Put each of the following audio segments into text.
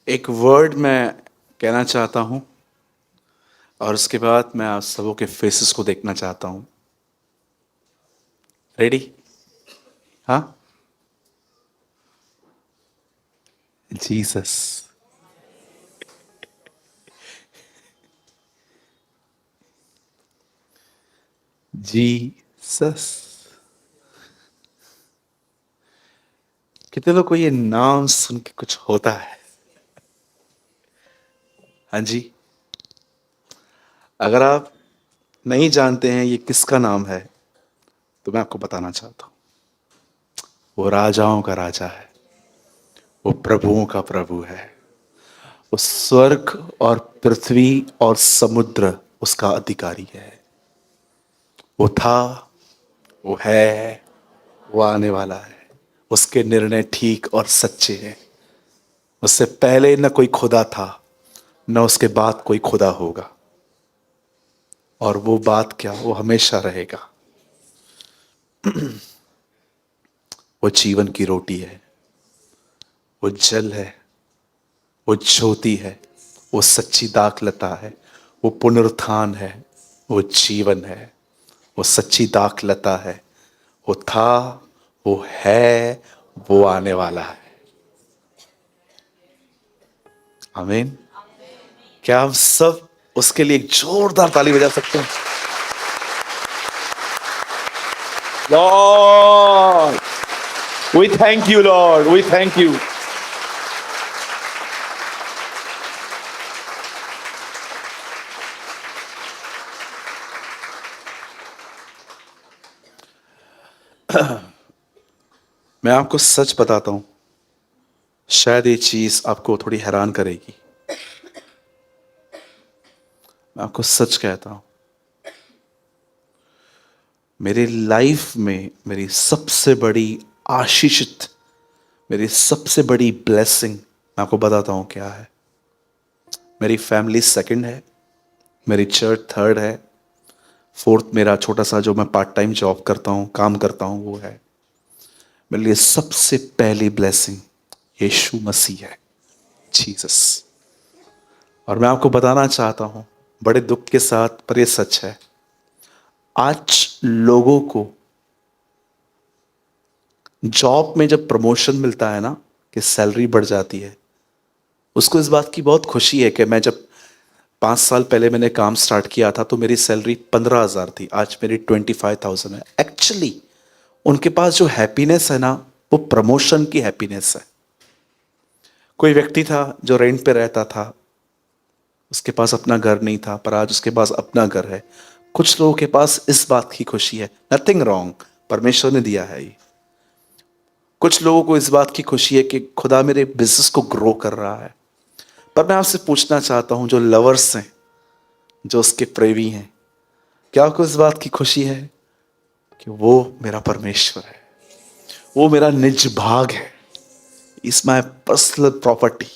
एक वर्ड मैं कहना चाहता हूं और उसके बाद मैं आप सबों के फेसेस को देखना चाहता हूं। रेडी? हाँ। जीसस। जीसस। कितने लोग को ये नाम सुन के कुछ होता है? हाँ जी। अगर आप नहीं जानते हैं ये किसका नाम है तो मैं आपको बताना चाहता हूं। वो राजाओं का राजा है, वो प्रभुओं का प्रभु है, वो स्वर्ग और पृथ्वी और समुद्र उसका अधिकारी है। वो था, वो है, वो आने वाला है। उसके निर्णय ठीक और सच्चे हैं। उससे पहले न कोई खुदा था, न उसके बाद कोई खुदा होगा। और वो बात क्या, वो हमेशा रहेगा। वो जीवन की रोटी है, वो जल है, वो ज्योति है, वो सच्ची दाखलता है, वो पुनरुत्थान है, वो जीवन है, वो सच्ची दाखलता है। वो था, वो है, वो आने वाला है। आमीन। क्या हम सब उसके लिए एक जोरदार ताली बजा सकते हैं? Lord, we thank you, Lord, we thank you. मैं आपको सच बताता हूं, शायद ये चीज आपको थोड़ी हैरान करेगी। मैं आपको सच कहता हूं, मेरी लाइफ में मेरी सबसे बड़ी आशीषित, मेरी सबसे बड़ी ब्लेसिंग मैं आपको बताता हूं क्या है। मेरी फैमिली सेकंड है, मेरी चर्च थर्ड है, फोर्थ मेरा छोटा सा जो मैं पार्ट टाइम जॉब करता हूं, काम करता हूं, वो है। मेरे लिए सबसे पहली ब्लेसिंग यीशु मसीह है, जीसस। और मैं आपको बताना चाहता हूं बड़े दुख के साथ, पर यह सच है, आज लोगों को जॉब में जब प्रमोशन मिलता है ना, कि सैलरी बढ़ जाती है, उसको इस बात की बहुत खुशी है कि मैं जब 5 साल पहले मैंने काम स्टार्ट किया था तो मेरी सैलरी 15,000 थी, आज मेरी 25,000 है। एक्चुअली उनके पास जो हैप्पीनेस है ना, वो प्रमोशन की हैप्पीनेस है। कोई व्यक्ति था जो रेंट पे रहता था, उसके पास अपना घर नहीं था, पर आज उसके पास अपना घर है। कुछ लोगों के पास इस बात की खुशी है, नथिंग रॉन्ग, परमेश्वर ने दिया है ये। कुछ लोगों को इस बात की खुशी है कि खुदा मेरे बिजनेस को ग्रो कर रहा है। पर मैं आपसे पूछना चाहता हूं, जो लवर्स हैं, जो उसके प्रेमी हैं, क्या आपको इस बात की खुशी है कि वो मेरा परमेश्वर है, वो मेरा निज भाग है, इज माई पर्सनल प्रॉपर्टी?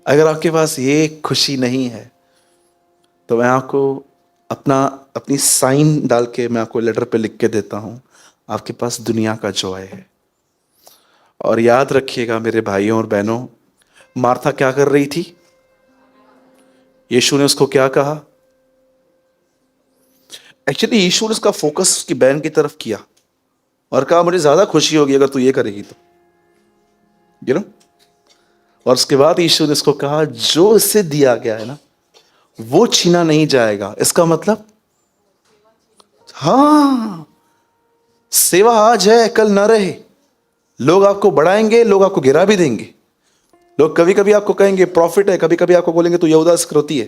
अगर आपके पास ये खुशी नहीं है तो मैं आपको अपना अपनी साइन डाल के मैं आपको लेटर पे लिख के देता हूं, आपके पास दुनिया का जॉय है। और याद रखिएगा मेरे भाइयों और बहनों, मार्था क्या कर रही थी? यीशु ने उसको क्या कहा? एक्चुअली यीशु ने उसका फोकस उसकी बहन की तरफ किया और कहा मुझे ज्यादा खुशी होगी अगर तू ये करेगी तो, यू नो। और उसके बाद यीशु ने उसको कहा जो इसे दिया गया है ना, वो छीना नहीं जाएगा। इसका मतलब, हाँ, सेवा आज है कल ना रहे। लोग आपको बढ़ाएंगे, लोग आपको गिरा भी देंगे। लोग कभी कभी आपको कहेंगे प्रॉफिट है, कभी कभी आपको बोलेंगे तो यहूदा इस्करियोती है।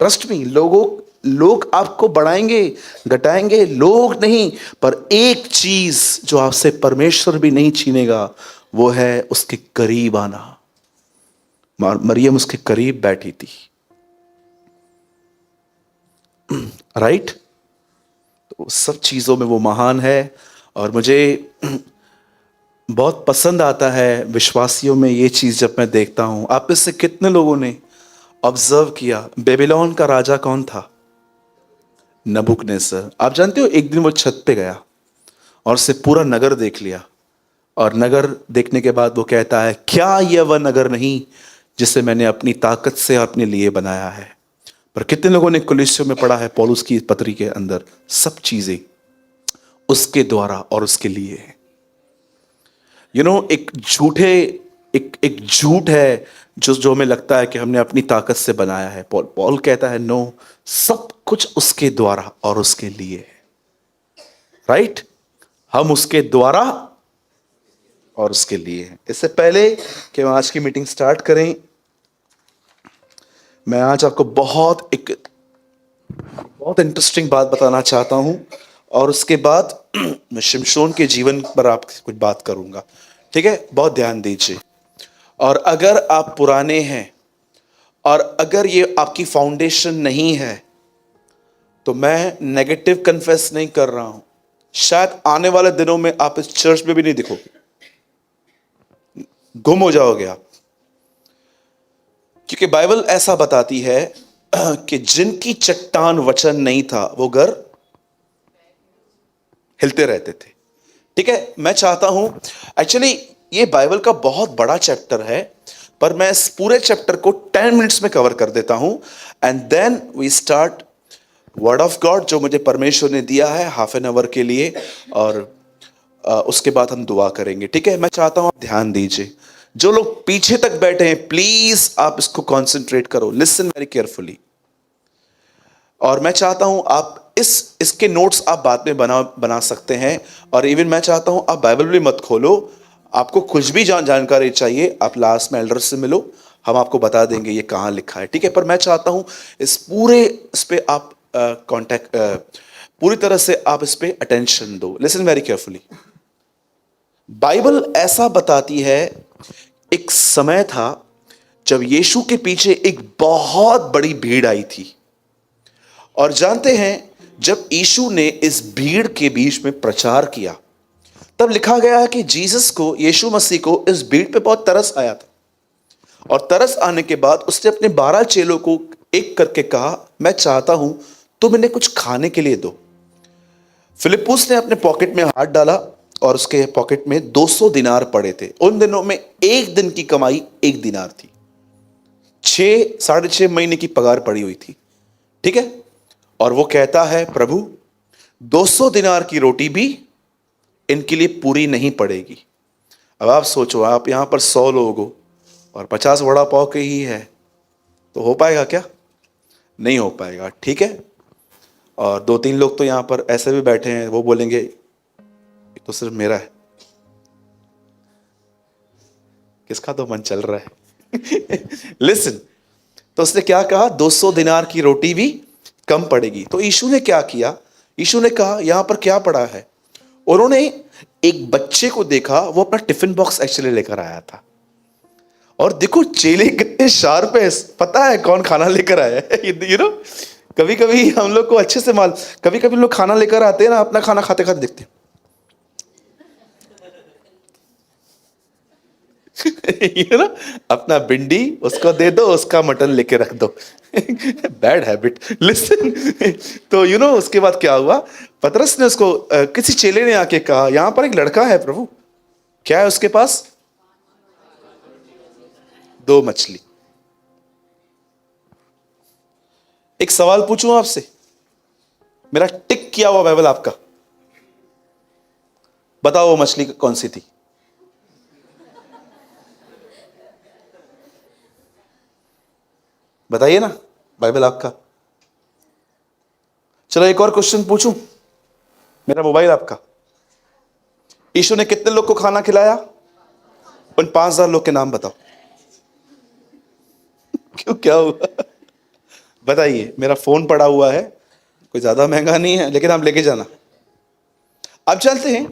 ट्रस्ट मी, लोग आपको बढ़ाएंगे, घटाएंगे, लोग नहीं। पर एक चीज जो आपसे परमेश्वर भी नहीं छीनेगा, वो है उसके करीब आना। मरियम उसके करीब बैठी थी, राइट? तो सब चीजों में वो महान है। और मुझे बहुत पसंद आता है विश्वासियों में ये चीज जब मैं देखता हूं। आप में से कितने लोगों ने ऑब्जर्व किया, बेबीलोन का राजा कौन था? नबूकदनेस्सर। आप जानते हो, एक दिन वो छत पे गया और उससे पूरा नगर देख लिया और नगर देखने के बाद वो कहता है, क्या यह वह नगर नहीं जिसे मैंने अपनी ताकत से अपने लिए बनाया है। पर कितने लोगों ने कुलिस्सियों में पढ़ा है पौलुस की पत्री के अंदर, सब चीजें उसके द्वारा और उसके लिए है। एक झूठे एक झूठ है जो जो हमें लगता है कि हमने अपनी ताकत से बनाया है। पॉल कहता है, नो, सब कुछ उसके द्वारा और उसके लिए है। राइट? हम उसके द्वारा और उसके लिए हैं। इससे पहले कि हम आज की मीटिंग स्टार्ट करें, मैं आज आपको बहुत इंटरेस्टिंग बात बताना चाहता हूं, और उसके बाद मैं शिमशोन के जीवन पर आपसे कुछ बात करूंगा। ठीक है? बहुत ध्यान दीजिए। और अगर आप पुराने हैं और अगर ये आपकी फाउंडेशन नहीं है, तो मैं नेगेटिव कन्फेस नहीं कर रहा हूं, शायद आने वाले दिनों में आप इस चर्च में भी नहीं दिखोगे, गुम हो जाओगे आप। क्योंकि बाइबल ऐसा बताती है कि जिनकी चट्टान वचन नहीं था वो घर हिलते रहते थे। ठीक है? मैं चाहता हूं, एक्चुअली ये बाइबल का बहुत बड़ा चैप्टर है, पर मैं इस पूरे चैप्टर को 10 मिनट्स में कवर कर देता हूं, and then we start word of God जो मुझे परमेश्वर ने दिया है हाफ एन आवर के लिए, और उसके बाद हम दुआ करेंगे। ठीक है? मैं चाहता हूं आप ध्यान दीजिए। जो लोग पीछे तक बैठे हैं, प्लीज आप इसको कॉन्सेंट्रेट करो, लिसन वेरी केयरफुली। और मैं चाहता हूं आप इसके नोट्स आप बाद में बना सकते हैं, और इवन मैं चाहता हूं आप बाइबल भी मत खोलो। आपको कुछ भी जानकारी चाहिए, आप लास्ट में एल्डर से मिलो, हम आपको बता देंगे ये कहां लिखा है। ठीक है? पर मैं चाहता हूं इस पे आप कांटेक्ट पूरी तरह से आप इस पे अटेंशन दो। Listen very carefully. बाइबल ऐसा बताती है, एक समय था जब यीशु के पीछे एक बहुत बड़ी भीड़ आई थी, और जानते हैं जब यीशु ने इस भीड़ के बीच में प्रचार किया, तब लिखा गया है कि यीशु मसीह को इस भीड़ पे बहुत तरस आया था, और तरस आने के बाद उसने अपने 12 चेलों को एक करके कहा, मैं चाहता हूं तुम इन्हें कुछ खाने के लिए दो। फिलिप्पुस ने अपने पॉकेट में हाथ डाला और उसके पॉकेट में 200 दिनार पड़े थे। उन दिनों में एक दिन की कमाई 1 दिनार थी, 6-6.5 महीने की पगार पड़ी हुई थी। ठीक है? और वो कहता है, प्रभु 200 दिनार की रोटी भी इनके लिए पूरी नहीं पड़ेगी। अब आप सोचो, आप यहां पर 100 लोग हो और 50 वड़ा पाव के ही है, तो हो पाएगा क्या? नहीं हो पाएगा। ठीक है? और 2-3 लोग तो यहां पर ऐसे भी बैठे हैं, वो बोलेंगे ये तो सिर्फ मेरा है, किसका तो मन चल रहा है। लिसन, तो उसने क्या कहा, 200 दिनार की रोटी भी कम पड़ेगी। तो यीशु ने क्या किया? यीशु ने कहा, यहां पर क्या पड़ा है? उन्होंने एक बच्चे को देखा, वो अपना टिफिन बॉक्स एक्चुअली लेकर आया था। और देखो चेले कितने शार्प है, पता है कौन खाना लेकर आया है। कभी कभी हम लोग को अच्छे से कभी कभी लोग खाना लेकर आते हैं ना, अपना खाना खाते खाते देखते हैं। अपना भिंडी उसको दे दो, उसका मटन लेके रख दो। Bad habit. लिसन, तो उसके बाद क्या हुआ? पतरस ने उसको किसी चेले ने आके कहा, यहां पर एक लड़का है प्रभु, क्या है उसके पास? 2 मछली। एक सवाल पूछूं आपसे, मेरा टिक किया हुआ बाइबल आपका, बताओ वो मछली कौन सी थी? बताइए ना, बाइबल आपका। चलो एक और क्वेश्चन पूछूं, मेरा मोबाइल आपका। यीशु ने कितने लोग को खाना खिलाया? उन 5000 लोग के नाम बताओ। क्यों, क्या हुआ? बताइए। मेरा फोन पड़ा हुआ है, कोई ज्यादा महंगा नहीं है, लेकिन आप लेके जाना। अब चलते हैं,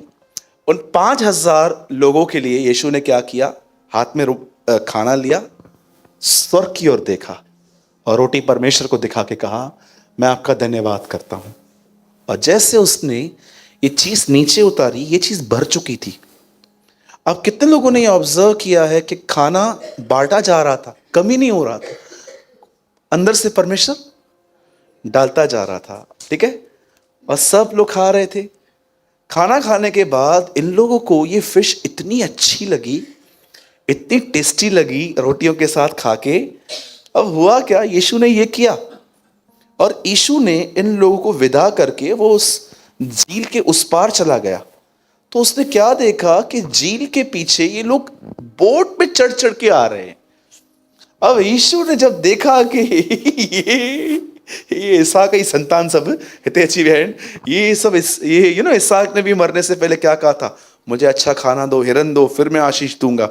उन 5000 लोगों के लिए यीशु ने क्या किया? हाथ में खाना लिया, स्वर्ग की ओर देखा और रोटी परमेश्वर को दिखा के कहा, मैं आपका धन्यवाद करता हूं। और जैसे उसने ये चीज नीचे उतारी, ये चीज भर चुकी थी। अब कितने लोगों ने ये ऑब्जर्व किया है कि खाना बांटा जा रहा था, कमी नहीं हो रहा था, अंदर से परमेश्वर डालता जा रहा था। ठीक है? और सब लोग खा रहे थे। खाना खाने के बाद इन लोगों को ये फिश इतनी अच्छी लगी, इतनी टेस्टी लगी रोटियों के साथ खा के। अब हुआ क्या, यीशु ने ये किया और यीशु ने इन लोगों को विदा करके वो उस झील के उस पार चला गया। तो उसने क्या देखा कि झील के पीछे ये लोग बोट पे चढ़ चढ़ के आ रहे हैं। अब यीशु ने जब देखा कि ये इसहाक की संतान सब इतने अच्छी बहन, ये सब ये इसहाक ने भी मरने से पहले क्या कहा था, मुझे अच्छा खाना दो, हिरन दो, फिर मैं आशीष दूंगा।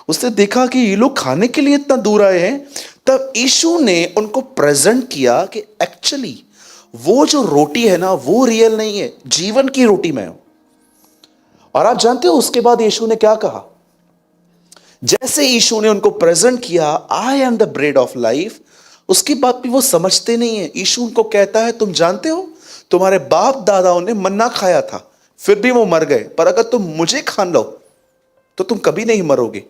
उसने देखा कि ये लोग खाने के लिए इतना दूर आए हैं। तब यीशु ने उनको प्रेजेंट किया कि एक्चुअली वो जो रोटी है ना, वो रियल नहीं है, जीवन की रोटी मैं हूं। और आप जानते हो उसके बाद यीशु ने क्या कहा? जैसे यीशु ने उनको प्रेजेंट किया, I am the bread of life, उसकी बात भी वो समझते नहीं है। यीशु उनको कहता है, तुम जानते हो तुम्हारे बाप दादाओं ने मन्ना खाया था, फिर भी वो मर गए, पर अगर तुम मुझे खा लो तो तुम कभी नहीं मरोगे।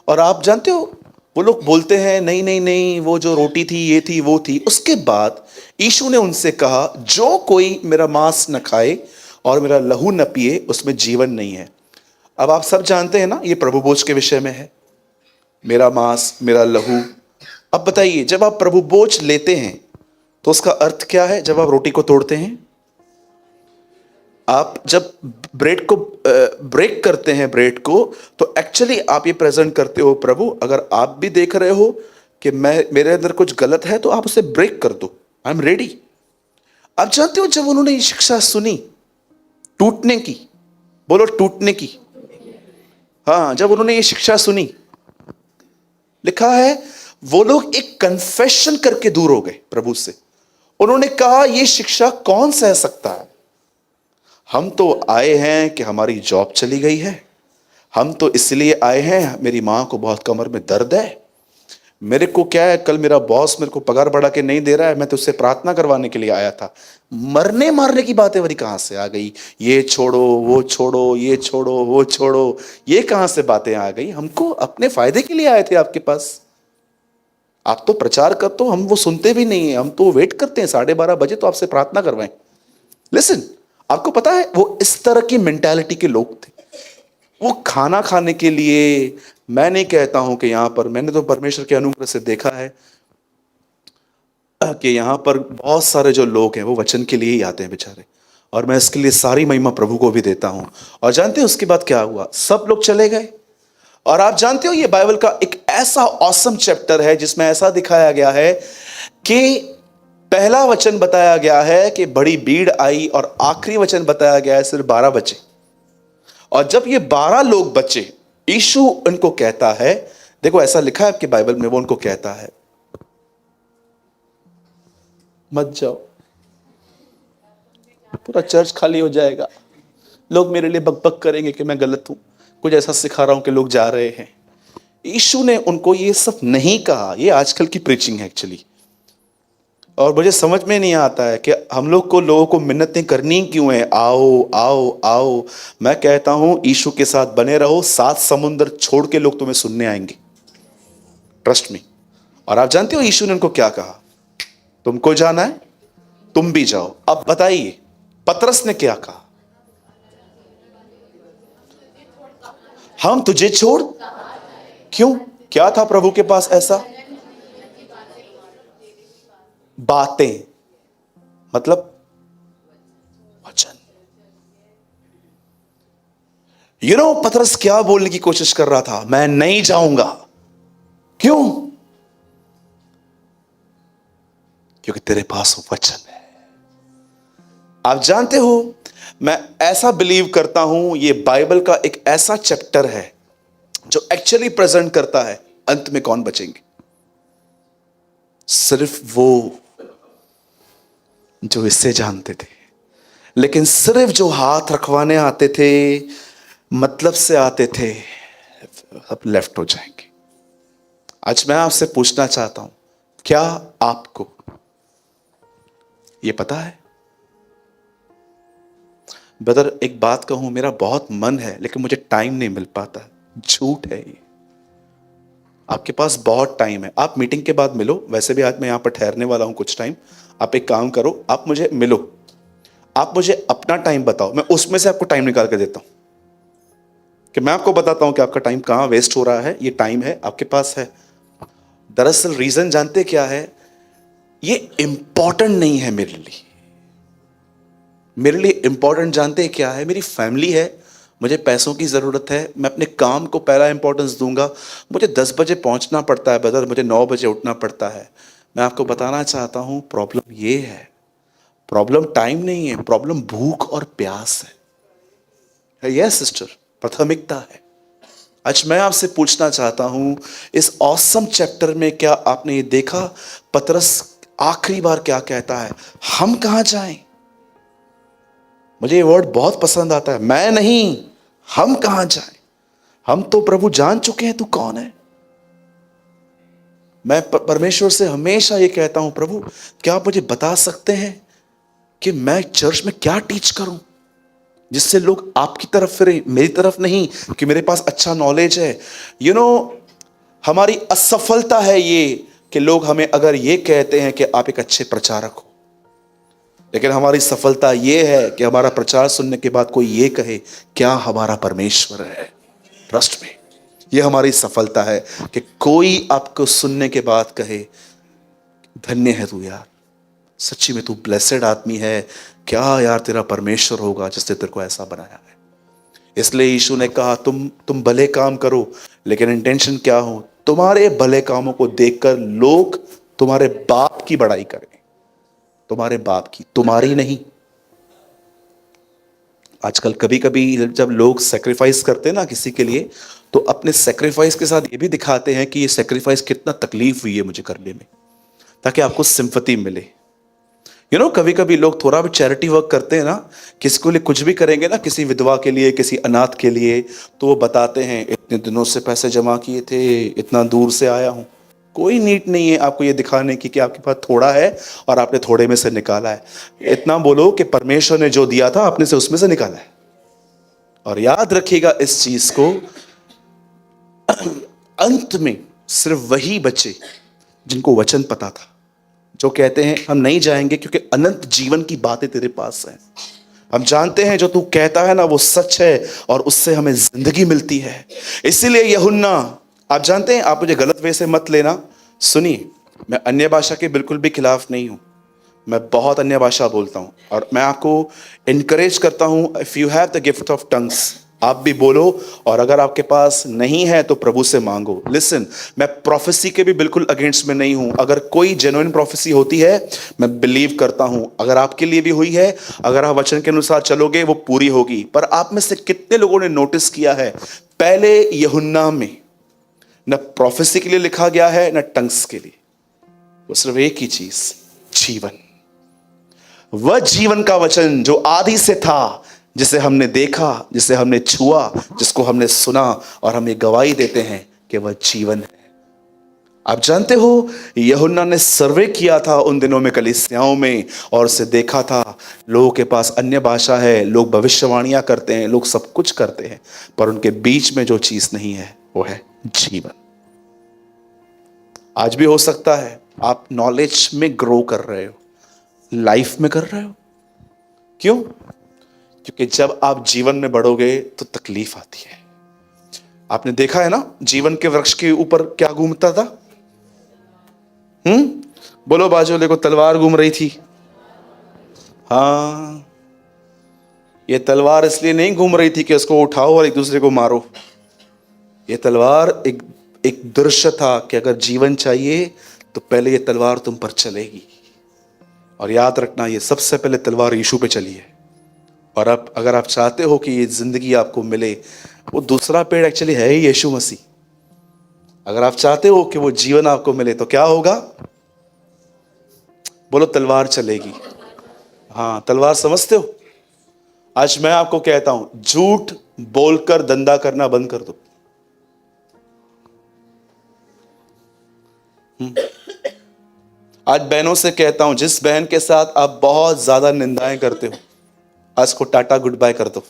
और आप जानते हो वो लोग बोलते हैं नहीं नहीं नहीं, वो जो रोटी थी ये थी वो थी। उसके बाद यीशु ने उनसे कहा, जो कोई मेरा मांस न खाए और मेरा लहू न पिए उसमें जीवन नहीं है। अब आप सब जानते हैं ना, ये प्रभु भोज के विषय में है, मेरा मांस मेरा लहू। अब बताइए, जब आप प्रभु भोज लेते हैं तो उसका अर्थ क्या है? जब आप रोटी को तोड़ते हैं, आप जब ब्रेड को ब्रेक करते हैं ब्रेड को, तो एक्चुअली आप ये प्रेजेंट करते हो, प्रभु अगर आप भी देख रहे हो कि मैं मेरे अंदर कुछ गलत है तो आप उसे ब्रेक कर दो, आई एम रेडी। आप जानते हो जब उन्होंने ये शिक्षा सुनी टूटने की, बोलो टूटने की, हाँ, जब उन्होंने ये शिक्षा सुनी, लिखा है वो लोग एक कन्फेशन करके दूर हो गए प्रभु से। उन्होंने कहा ये शिक्षा कौन सह सकता है? हम तो आए हैं कि हमारी जॉब चली गई है, हम तो इसलिए आए हैं, मेरी मां को बहुत कमर में दर्द है, मेरे को क्या है, कल मेरा बॉस मेरे को पगार बढ़ा के नहीं दे रहा है, मैं तो उससे प्रार्थना करवाने के लिए आया था। मरने मारने की बातें वही कहां से आ गई? ये छोड़ो वो छोड़ो, ये छोड़ो वो छोड़ो, ये कहां से बातें आ गई? हमको अपने फायदे के लिए आए थे आपके पास, आप तो प्रचार कर, तो हम वो सुनते भी नहीं है, हम तो वेट करते हैं 12:30 बजे तो आपसे प्रार्थना करवाएं। लिसन, आपको पता है वो इस तरह की मेंटालिटी के लोग थे। वो खाना खाने के लिए, मैं नहीं कहता हूं कि यहां पर, मैंने तो परमेश्वर के अनुग्रह से देखा है कि यहां पर बहुत सारे जो लोग हैं वो वचन के लिए ही आते हैं बेचारे, और मैं इसके लिए सारी महिमा प्रभु को भी देता हूं। और जानते हो उसके बाद क्या हुआ? सब लोग चले गए। और आप जानते हो ये बाइबल का एक ऐसा ऑसम चैप्टर है जिसमें ऐसा दिखाया गया है कि पहला वचन बताया गया है कि बड़ी भीड़ आई, और आखिरी वचन बताया गया है सिर्फ 12 बचे। और जब ये 12 लोग बचे, यीशु उनको कहता है, देखो ऐसा लिखा है आपकी बाइबल में, वो उनको कहता है मत जाओ, पूरा चर्च खाली हो जाएगा, लोग मेरे लिए बकबक करेंगे कि मैं गलत हूं, कुछ ऐसा सिखा रहा हूं कि लोग जा रहे हैं। यीशु ने उनको ये सब नहीं कहा। ये आजकल की प्रीचिंग है एक्चुअली, और मुझे समझ में नहीं आता है कि हम लोग को, लोगों को मिन्नतें करनी क्यों है, आओ आओ आओ। मैं कहता हूं यीशु के साथ बने रहो, 7 समुंदर छोड़ के लोग तुम्हें सुनने आएंगे, ट्रस्ट मी। और आप जानते हो यीशु ने उनको क्या कहा? तुमको जाना है तुम भी जाओ। अब बताइए पतरस ने क्या कहा? हम तुझे छोड़, क्यों? क्या था प्रभु के पास ऐसा? बातें, मतलब वचन। पतरस क्या बोलने की कोशिश कर रहा था? मैं नहीं जाऊंगा। क्यों? क्योंकि तेरे पास वचन है। आप जानते हो, मैं ऐसा बिलीव करता हूं ये बाइबल का एक ऐसा चैप्टर है जो एक्चुअली प्रेजेंट करता है अंत में कौन बचेंगे। सिर्फ वो जो इससे जानते थे, लेकिन सिर्फ जो हाथ रखवाने आते थे, मतलब से आते थे, अब लेफ्ट हो जाएंगे। आज मैं आपसे पूछना चाहता हूं, क्या आपको ये पता है? ब्रदर एक बात कहूं, मेरा बहुत मन है लेकिन मुझे टाइम नहीं मिल पाता। झूठ है ये। आपके पास बहुत टाइम है, आप मीटिंग के बाद मिलो, वैसे भी आज मैं यहां पर ठहरने वाला हूं कुछ टाइम। आप एक काम करो, आप मुझे मिलो, आप मुझे अपना टाइम बताओ, मैं उसमें से आपको टाइम निकाल के देता हूं, कि मैं आपको बताता हूं कि आपका टाइम कहां वेस्ट हो रहा है। ये टाइम है आपके पास है। दरअसल रीजन जानते क्या है? ये इंपॉर्टेंट नहीं है मेरे लिए। मेरे लिए इंपॉर्टेंट जानते क्या है? मेरी फैमिली है, मुझे पैसों की ज़रूरत है, मैं अपने काम को पहला इंपॉर्टेंस दूंगा। मुझे 10 बजे पहुंचना पड़ता है ब्रदर, मुझे 9 बजे उठना पड़ता है। मैं आपको बताना चाहता हूं प्रॉब्लम ये है, प्रॉब्लम टाइम नहीं है, प्रॉब्लम भूख और प्यास है। यस सिस्टर, प्राथमिकता है। आज मैं आपसे पूछना चाहता हूं, इस ऑसम चैप्टर में क्या आपने ये देखा पतरस आखिरी बार क्या कहता है? हम कहां जाएं? मुझे ये वर्ड बहुत पसंद आता है, मैं नहीं, हम कहां जाएं? हम तो प्रभु जान चुके हैं तू कौन है। मैं परमेश्वर से हमेशा ये कहता हूं, प्रभु क्या आप मुझे बता सकते हैं कि मैं चर्च में क्या टीच करूं जिससे लोग आपकी तरफ फिरे, मेरी तरफ नहीं, कि मेरे पास अच्छा नॉलेज है। हमारी असफलता है ये कि लोग हमें अगर ये कहते हैं कि आप एक अच्छे प्रचारक हो, लेकिन हमारी सफलता ये है कि हमारा प्रचार सुनने के बाद कोई ये कहे क्या हमारा परमेश्वर है। ट्रस्ट में ये हमारी सफलता है कि कोई आपको सुनने के बाद कहे धन्य है तू यार, सच्ची में तू ब्लेसेड आदमी है, क्या यार तेरा परमेश्वर होगा जिसने तेरे को ऐसा बनाया है। इसलिए यीशु ने कहा तुम भले काम करो, लेकिन इंटेंशन क्या हो? तुम्हारे भले कामों को देखकर लोग तुम्हारे बाप की बड़ाई करें, तुम्हारे बाप की, तुम्हारी नहीं। आजकल कभी कभी जब लोग सेक्रीफाइस करते हैं ना किसी के लिए, तो अपने सेक्रीफाइस के साथ ये भी दिखाते हैं कि ये सेक्रीफाइस कितना तकलीफ हुई है मुझे करने में, ताकि आपको सिंपैथी मिले। कभी कभी लोग थोड़ा भी चैरिटी वर्क करते हैं ना, किसी को लिए कुछ भी करेंगे ना, किसी विधवा के लिए, किसी अनाथ के लिए, तो वो बताते हैं इतने दिनों से पैसे जमा किए थे, इतना दूर से आया हूं। कोई नीड नहीं है आपको ये दिखाने की कि आपके पास थोड़ा है और आपने थोड़े में से निकाला है। इतना बोलो कि परमेश्वर ने जो दिया था आपने से उसमें से निकाला है। और याद रखिएगा इस चीज को, अंत में सिर्फ वही बचे जिनको वचन पता था, जो कहते हैं हम नहीं जाएंगे क्योंकि अनंत जीवन की बातें तेरे पास है। हम जानते हैं जो तू कहता है ना वो सच है और उससे हमें जिंदगी मिलती है। इसीलिए यूहन्ना, आप जानते हैं, आप मुझे गलत वे से मत लेना, सुनिए, मैं अन्य भाषा के बिल्कुल भी खिलाफ नहीं हूं, मैं बहुत अन्य भाषा बोलता हूं और मैं आपको इनकरेज करता हूं, if you have the gift of tongues आप भी बोलो, और अगर आपके पास नहीं है तो प्रभु से मांगो। लिसन, मैं प्रोफेसी के भी बिल्कुल अगेंस्ट में नहीं हूं। अगर कोई जेन्युइन प्रोफेसी होती है मैं बिलीव करता हूं, अगर आपके लिए भी हुई है, अगर आप वचन के अनुसार चलोगे वो पूरी होगी। पर आप में से कितने लोगों ने नोटिस किया है पहले यूहन्ना में न प्रोफेसी के लिए लिखा गया है न टंग्स के लिए, वो सिर्फ एक ही चीज, जीवन। वह जीवन का वचन जो आदि से था, जिसे हमने देखा, जिसे हमने छुआ, जिसको हमने सुना, और हम ये गवाही देते हैं कि वह जीवन है। आप जानते हो यूहन्ना ने सर्वे किया था उन दिनों में कलीसियाओं में, और उसे देखा था लोगों के पास अन्य भाषा है, लोग भविष्यवाणियां करते हैं, लोग सब कुछ करते हैं, पर उनके बीच में जो चीज नहीं है वो है जीवन। आज भी हो सकता है आप नॉलेज में ग्रो कर रहे हो, लाइफ में कर रहे हो। क्यों? क्योंकि जब आप जीवन में बढ़ोगे तो तकलीफ आती है। आपने देखा है ना जीवन के वृक्ष के ऊपर क्या घूमता था? बोलो, बाजू वाले को तलवार घूम रही थी। हाँ, ये तलवार इसलिए नहीं घूम रही थी कि उसको उठाओ और एक दूसरे को मारो। ये तलवार एक एक दृश्य था कि अगर जीवन चाहिए तो पहले ये तलवार तुम पर चलेगी। और याद रखना, ये सबसे पहले तलवार यीशु पे चली है। और अब अगर आप चाहते हो कि ये जिंदगी आपको मिले, वो दूसरा पेड़ एक्चुअली है ही यीशु मसीह। अगर आप चाहते हो कि वो जीवन आपको मिले तो क्या होगा? बोलो, तलवार चलेगी। हाँ, तलवार समझते हो? आज मैं आपको कहता हूं, झूठ बोलकर धंधा करना बंद कर दो। आज बहनों से कहता हूं, जिस बहन के साथ आप बहुत ज्यादा निंदाएं करते हो, आज को टाटा गुड बाय कर दो।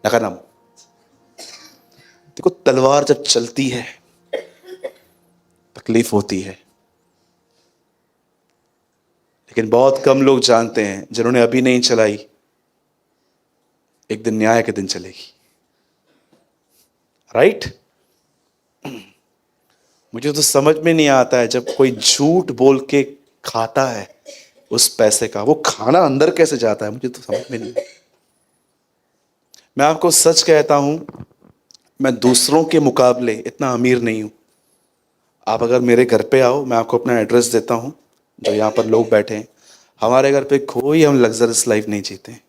नाम देखो, तलवार जब चलती है तकलीफ होती है, लेकिन बहुत कम लोग जानते हैं जिन्होंने अभी नहीं चलाई, एक दिन न्याय के दिन चलेगी। राइट? मुझे तो समझ में नहीं आता है, जब कोई झूठ बोल के खाता है उस पैसे का, वो खाना अंदर कैसे जाता है, मुझे तो समझ में नहीं। मैं आपको सच कहता हूं, मैं दूसरों के मुकाबले इतना अमीर नहीं हूं। आप अगर मेरे घर पे आओ, मैं आपको अपना एड्रेस देता हूं, जो यहाँ पर लोग बैठे हैं, हमारे घर पे कोई हम लग्जरियस लाइफ नहीं जीते हैं।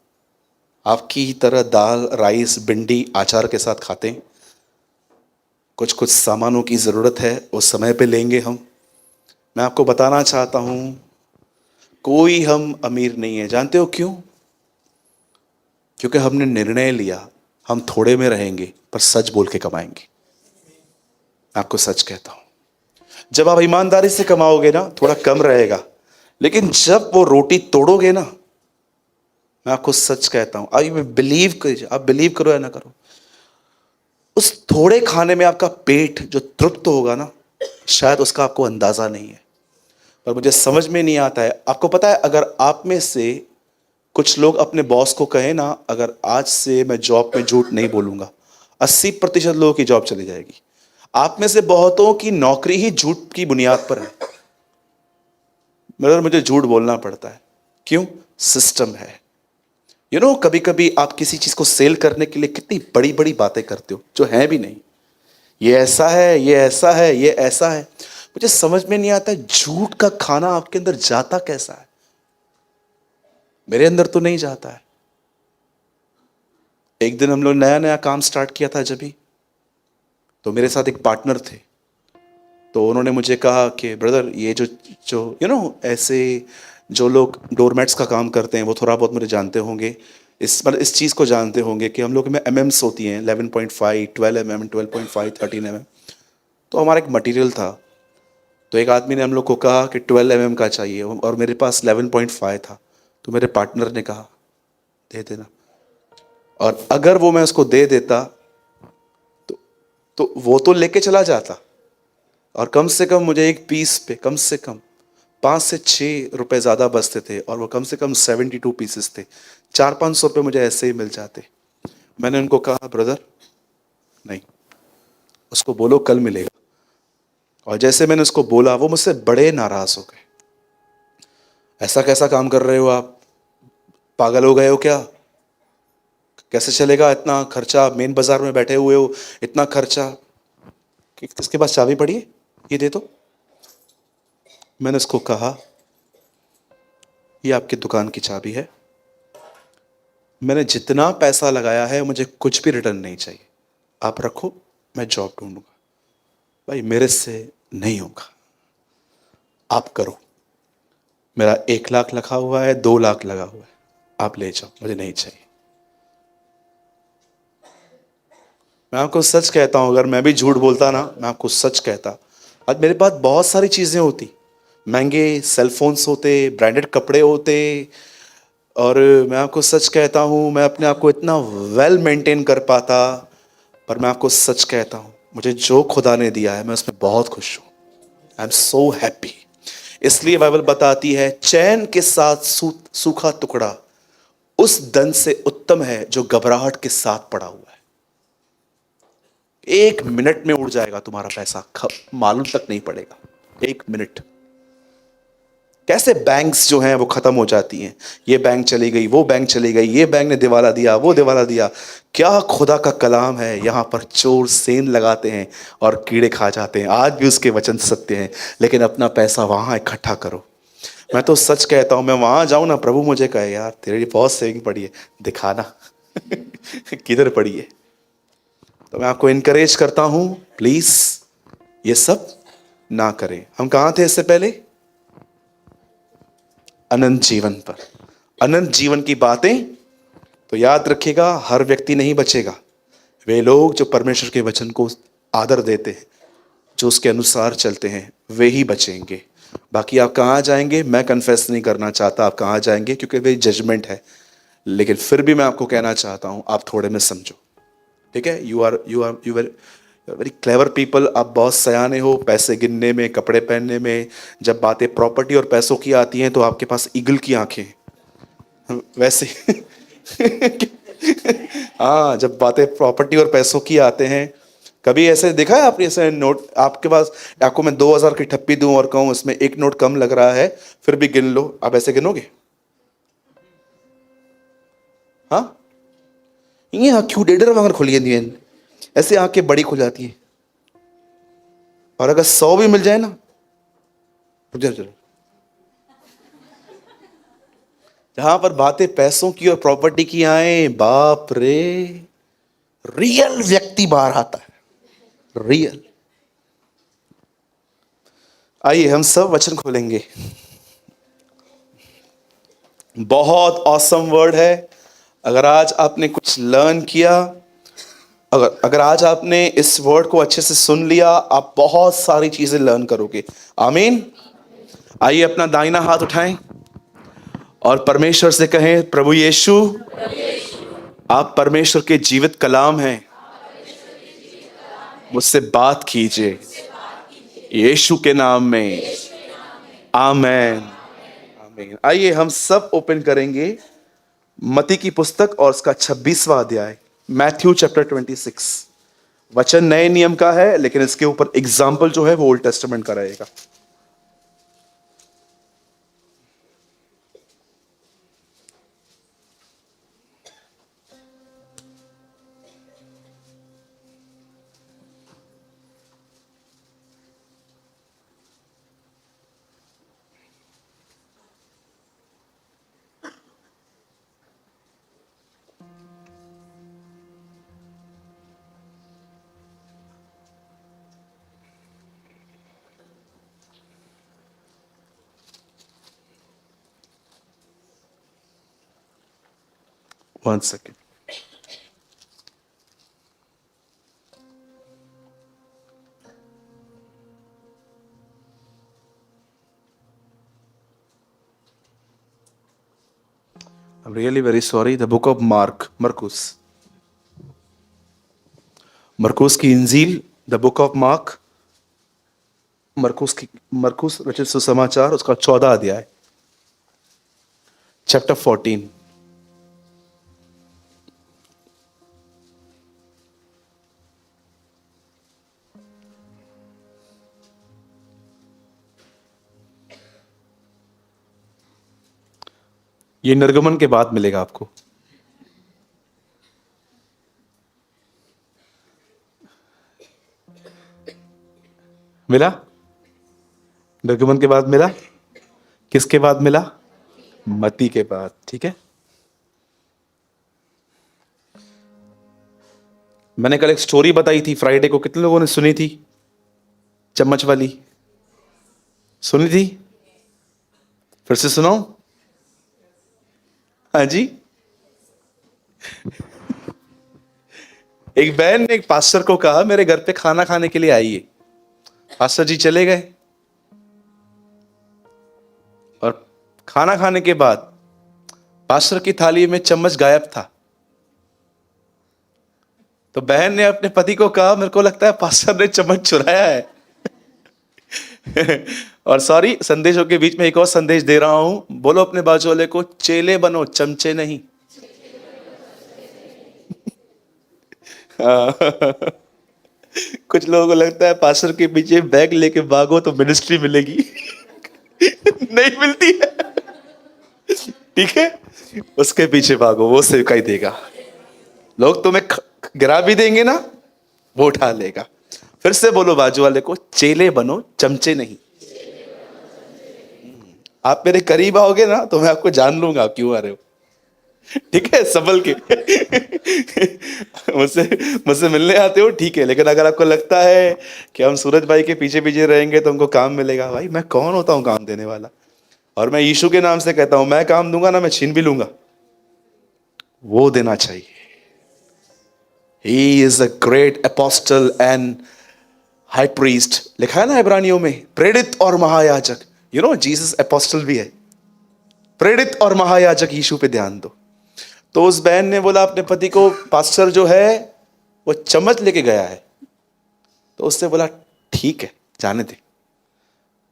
आपकी ही तरह दाल राइस भिंडी अचार के साथ खाते हैं। कुछ कुछ सामानों की ज़रूरत है, उस समय पे लेंगे हम। मैं आपको बताना चाहता हूं, कोई हम अमीर नहीं है। जानते हो क्यों? क्योंकि हमने निर्णय लिया हम थोड़े में रहेंगे पर सच बोल के कमाएंगे। मैं आपको सच कहता हूं, जब आप ईमानदारी से कमाओगे ना, थोड़ा कम रहेगा, लेकिन जब वो रोटी तोड़ोगे ना, मैं आपको सच कहता हूं, आई बिलीव करिए, आप बिलीव करो या ना करो, उस थोड़े खाने में आपका पेट जो तृप्त होगा ना, शायद उसका आपको अंदाजा नहीं है। पर मुझे समझ में नहीं आता है, आपको पता है, अगर आप में से कुछ लोग अपने बॉस को कहें ना, अगर आज से मैं जॉब में झूठ नहीं बोलूंगा, 80% लोगों की जॉब चली जाएगी। आप में से बहुतों की नौकरी ही झूठ की बुनियाद पर है, मगर मुझे झूठ बोलना पड़ता है। क्यों? सिस्टम है। कभी कभी आप किसी चीज को सेल करने के लिए कितनी बड़ी बड़ी बातें करते हो जो है भी नहीं। ये ऐसा है, ये ऐसा है, ये ऐसा है। मुझे समझ में नहीं आता है, झूठ का खाना आपके अंदर जाता कैसा है? मेरे अंदर तो नहीं जाता है। एक दिन हम लोग नया नया काम स्टार्ट किया था जब भी, तो मेरे साथ एक पार्टनर थे। तो उन्होंने मुझे कहा कि ब्रदर, ये जो जो ऐसे जो लोग डोरमैट्स का काम करते हैं, वो थोड़ा बहुत मुझे जानते होंगे, इस चीज़ को जानते होंगे कि हम लोग में एमएम्स होती हैं, 11.5, 12 mm, 12.5, 13 mm। तो हमारा एक मटेरियल था, तो एक आदमी ने हम लोग को कहा कि 12 mm का चाहिए, और मेरे पास 11.5 था। तो मेरे पार्टनर ने कहा दे देना, और अगर वो मैं उसको दे देता तो वो तो लेके चला जाता, और कम से कम मुझे एक पीस पे कम से कम 5 से 6 रुपए ज़्यादा बचते थे, और वो कम से कम 72 पीसेस थे। 400-500 रुपये मुझे ऐसे ही मिल जाते। मैंने उनको कहा ब्रदर नहीं, उसको बोलो कल मिलेगा। और जैसे मैंने उसको बोला, वो मुझसे बड़े नाराज हो गए। ऐसा कैसा काम कर रहे हो आप? पागल हो गए हो क्या? कैसे चलेगा इतना खर्चा? मेन बाजार में बैठे हुए हो, इतना खर्चा। किसके पास चाबी पड़ी है? ये दे दो। मैंने उसको कहा ये आपकी दुकान की चाबी है, मैंने जितना पैसा लगाया है मुझे कुछ भी रिटर्न नहीं चाहिए, आप रखो, मैं जॉब ढूंढूंगा। भाई मेरे से नहीं होगा, आप करो। मेरा 1 लाख लगा हुआ है, 2 लाख लगा हुआ है, आप ले जाओ, मुझे नहीं चाहिए। मैं आपको सच कहता हूं, अगर मैं भी झूठ बोलता ना, मैं आपको सच कहता, आज मेरे पास बहुत सारी चीजें होती, महंगे सेलफोन्स होते, ब्रांडेड कपड़े होते, और मैं आपको सच कहता हूं, मैं अपने आप को इतना वेल मेंटेन कर पाता। पर मैं आपको सच कहता हूं, मुझे जो खुदा ने दिया है मैं उसमें बहुत खुश हूं। I am so happy. इसलिए बाइबल बताती है, चैन के साथ सूखा टुकड़ा उस धन से उत्तम है जो घबराहट के साथ पड़ा हुआ है। 1 मिनट में उड़ जाएगा तुम्हारा पैसा, मालूम तक नहीं पड़ेगा। 1 मिनट। कैसे बैंक्स जो हैं वो खत्म हो जाती हैं, ये बैंक चली गई, वो बैंक चली गई, ये बैंक ने दिवाला दिया, वो दिवाला दिया। क्या खुदा का कलाम है, यहां पर चोर सेंध लगाते हैं और कीड़े खा जाते हैं। आज भी उसके वचन सत्य हैं, लेकिन अपना पैसा वहां इकट्ठा करो। मैं तो सच कहता हूं, मैं वहां जाऊं ना, प्रभु मुझे कहे यार तेरे लिए बहुत सेविंग पड़ी है, दिखाना किधर पड़ी है। तो मैं आपको इनकरेज करता हूं, प्लीज ये सब ना करें। हम कहां थे इससे पहले? अनंत जीवन पर। अनंत जीवन की बातें तो याद रखिएगा, हर व्यक्ति नहीं बचेगा। वे लोग जो परमेश्वर के वचन को आदर देते हैं, जो उसके अनुसार चलते हैं, वे ही बचेंगे। बाकी आप कहाँ जाएंगे, मैं कन्फेस नहीं करना चाहता आप कहाँ जाएंगे, क्योंकि वे जजमेंट है। लेकिन फिर भी मैं आपको कहना चाहता हूं, आप थोड़े में समझो, ठीक है? वेरी क्लेवर पीपल, आप बहुत सयाने हो पैसे गिनने में, कपड़े पहनने में। जब बातें प्रॉपर्टी और पैसों की आती हैं तो आपके पास ईगल की आंखें हैं। वैसे हाँ, जब बातें प्रॉपर्टी और पैसों की आते हैं, कभी ऐसे देखा है आपने? ऐसे नोट आपके पास, आपको मैं 2,000 की ठप्पी दूं और कहूं इसमें एक नोट कम लग रहा है, फिर भी गिन लो, आप ऐसे गिनोगे? हाँ, ये क्यों डेढ़ वांगर खोलिए दिए, ऐसे आंखें बड़ी खुल जाती हैं। और अगर 100 भी मिल जाए ना, तो चलो चलो, जहां पर बातें पैसों की और प्रॉपर्टी की आए, बाप रे, रियल व्यक्ति बाहर आता है, रियल। आइए हम सब वचन खोलेंगे। बहुत ऑसम वर्ड है। अगर आज आपने कुछ लर्न किया, अगर अगर आज आपने इस वर्ड को अच्छे से सुन लिया, आप बहुत सारी चीजें लर्न करोगे। आमीन। आइए अपना दाहिना हाथ उठाएं और परमेश्वर से कहें, प्रभु यीशु, आप परमेश्वर के जीवित कलाम हैं, मुझसे बात कीजिए यीशु के नाम में, आमेन, आमीन। आइए हम सब ओपन करेंगे मत्ती की पुस्तक और उसका 26वां अध्याय, मैथ्यू चैप्टर 26। वचन नए नियम का है, लेकिन इसके ऊपर एग्जाम्पल जो है वो ओल्ड टेस्टामेंट का रहेगा। One second. I'm really very sorry. The book of Marcus. मरकुस की इंजील, द बुक ऑफ मार्क, मरकुस रचित सुसमाचार, उसका 14 अध्याय, चैप्टर 14। ये निर्गमन के बाद मिलेगा आपको। मिला? निर्गमन के बाद मिला? किसके बाद मिला? मत्ती के बाद। ठीक है, मैंने कल एक स्टोरी बताई थी फ्राइडे को, कितने लोगों ने सुनी थी? चम्मच वाली सुनी थी? फिर से सुनाओ? हाँ जी। एक बहन ने एक पास्टर को कहा, मेरे घर पे खाना खाने के लिए आइए। पास्टर जी चले गए, और खाना खाने के बाद पास्टर की थाली में चम्मच गायब था। तो बहन ने अपने पति को कहा, मेरे को लगता है पास्टर ने चम्मच चुराया है। और सॉरी, संदेशों के बीच में एक और संदेश दे रहा हूं, बोलो अपने बाजू वाले को, चेले बनो, चमचे नहीं। कुछ लोगों को लगता है पास्टर के पीछे बैग लेके भागो तो मिनिस्ट्री मिलेगी। नहीं मिलती है। ठीक है, उसके पीछे भागो, वो सिखाई देगा। लोग तुम्हें गिरा भी देंगे ना, वो उठा लेगा। फिर से बोलो बाजू वाले को, चेले बनो, चमचे नहीं। आप मेरे करीब आओगे ना तो मैं आपको जान लूंगा आप क्यों आ रहे हो। ठीक है, संभल के। मुझसे मुझसे मिलने आते हो, ठीक है, लेकिन अगर आपको लगता है कि हम सूरज भाई के पीछे पीछे रहेंगे तो हमको काम मिलेगा, भाई मैं कौन होता हूं काम देने वाला? और मैं यीशु के नाम से कहता हूं, मैं काम दूंगा ना, मैं छीन भी लूंगा, वो देना चाहिए। He is a great apostle and high priest। लिखा है ना इब्रानियों में, प्रेरित और महायाजक। यू नो जीसस अपोस्टल भी है। प्रेरित और महायाजक यीशु पे ध्यान दो। तो उस बहन ने बोला अपने पति को, पास्टर जो है वो चम्मच लेके गया है। तो उसने बोला ठीक है, जाने दे।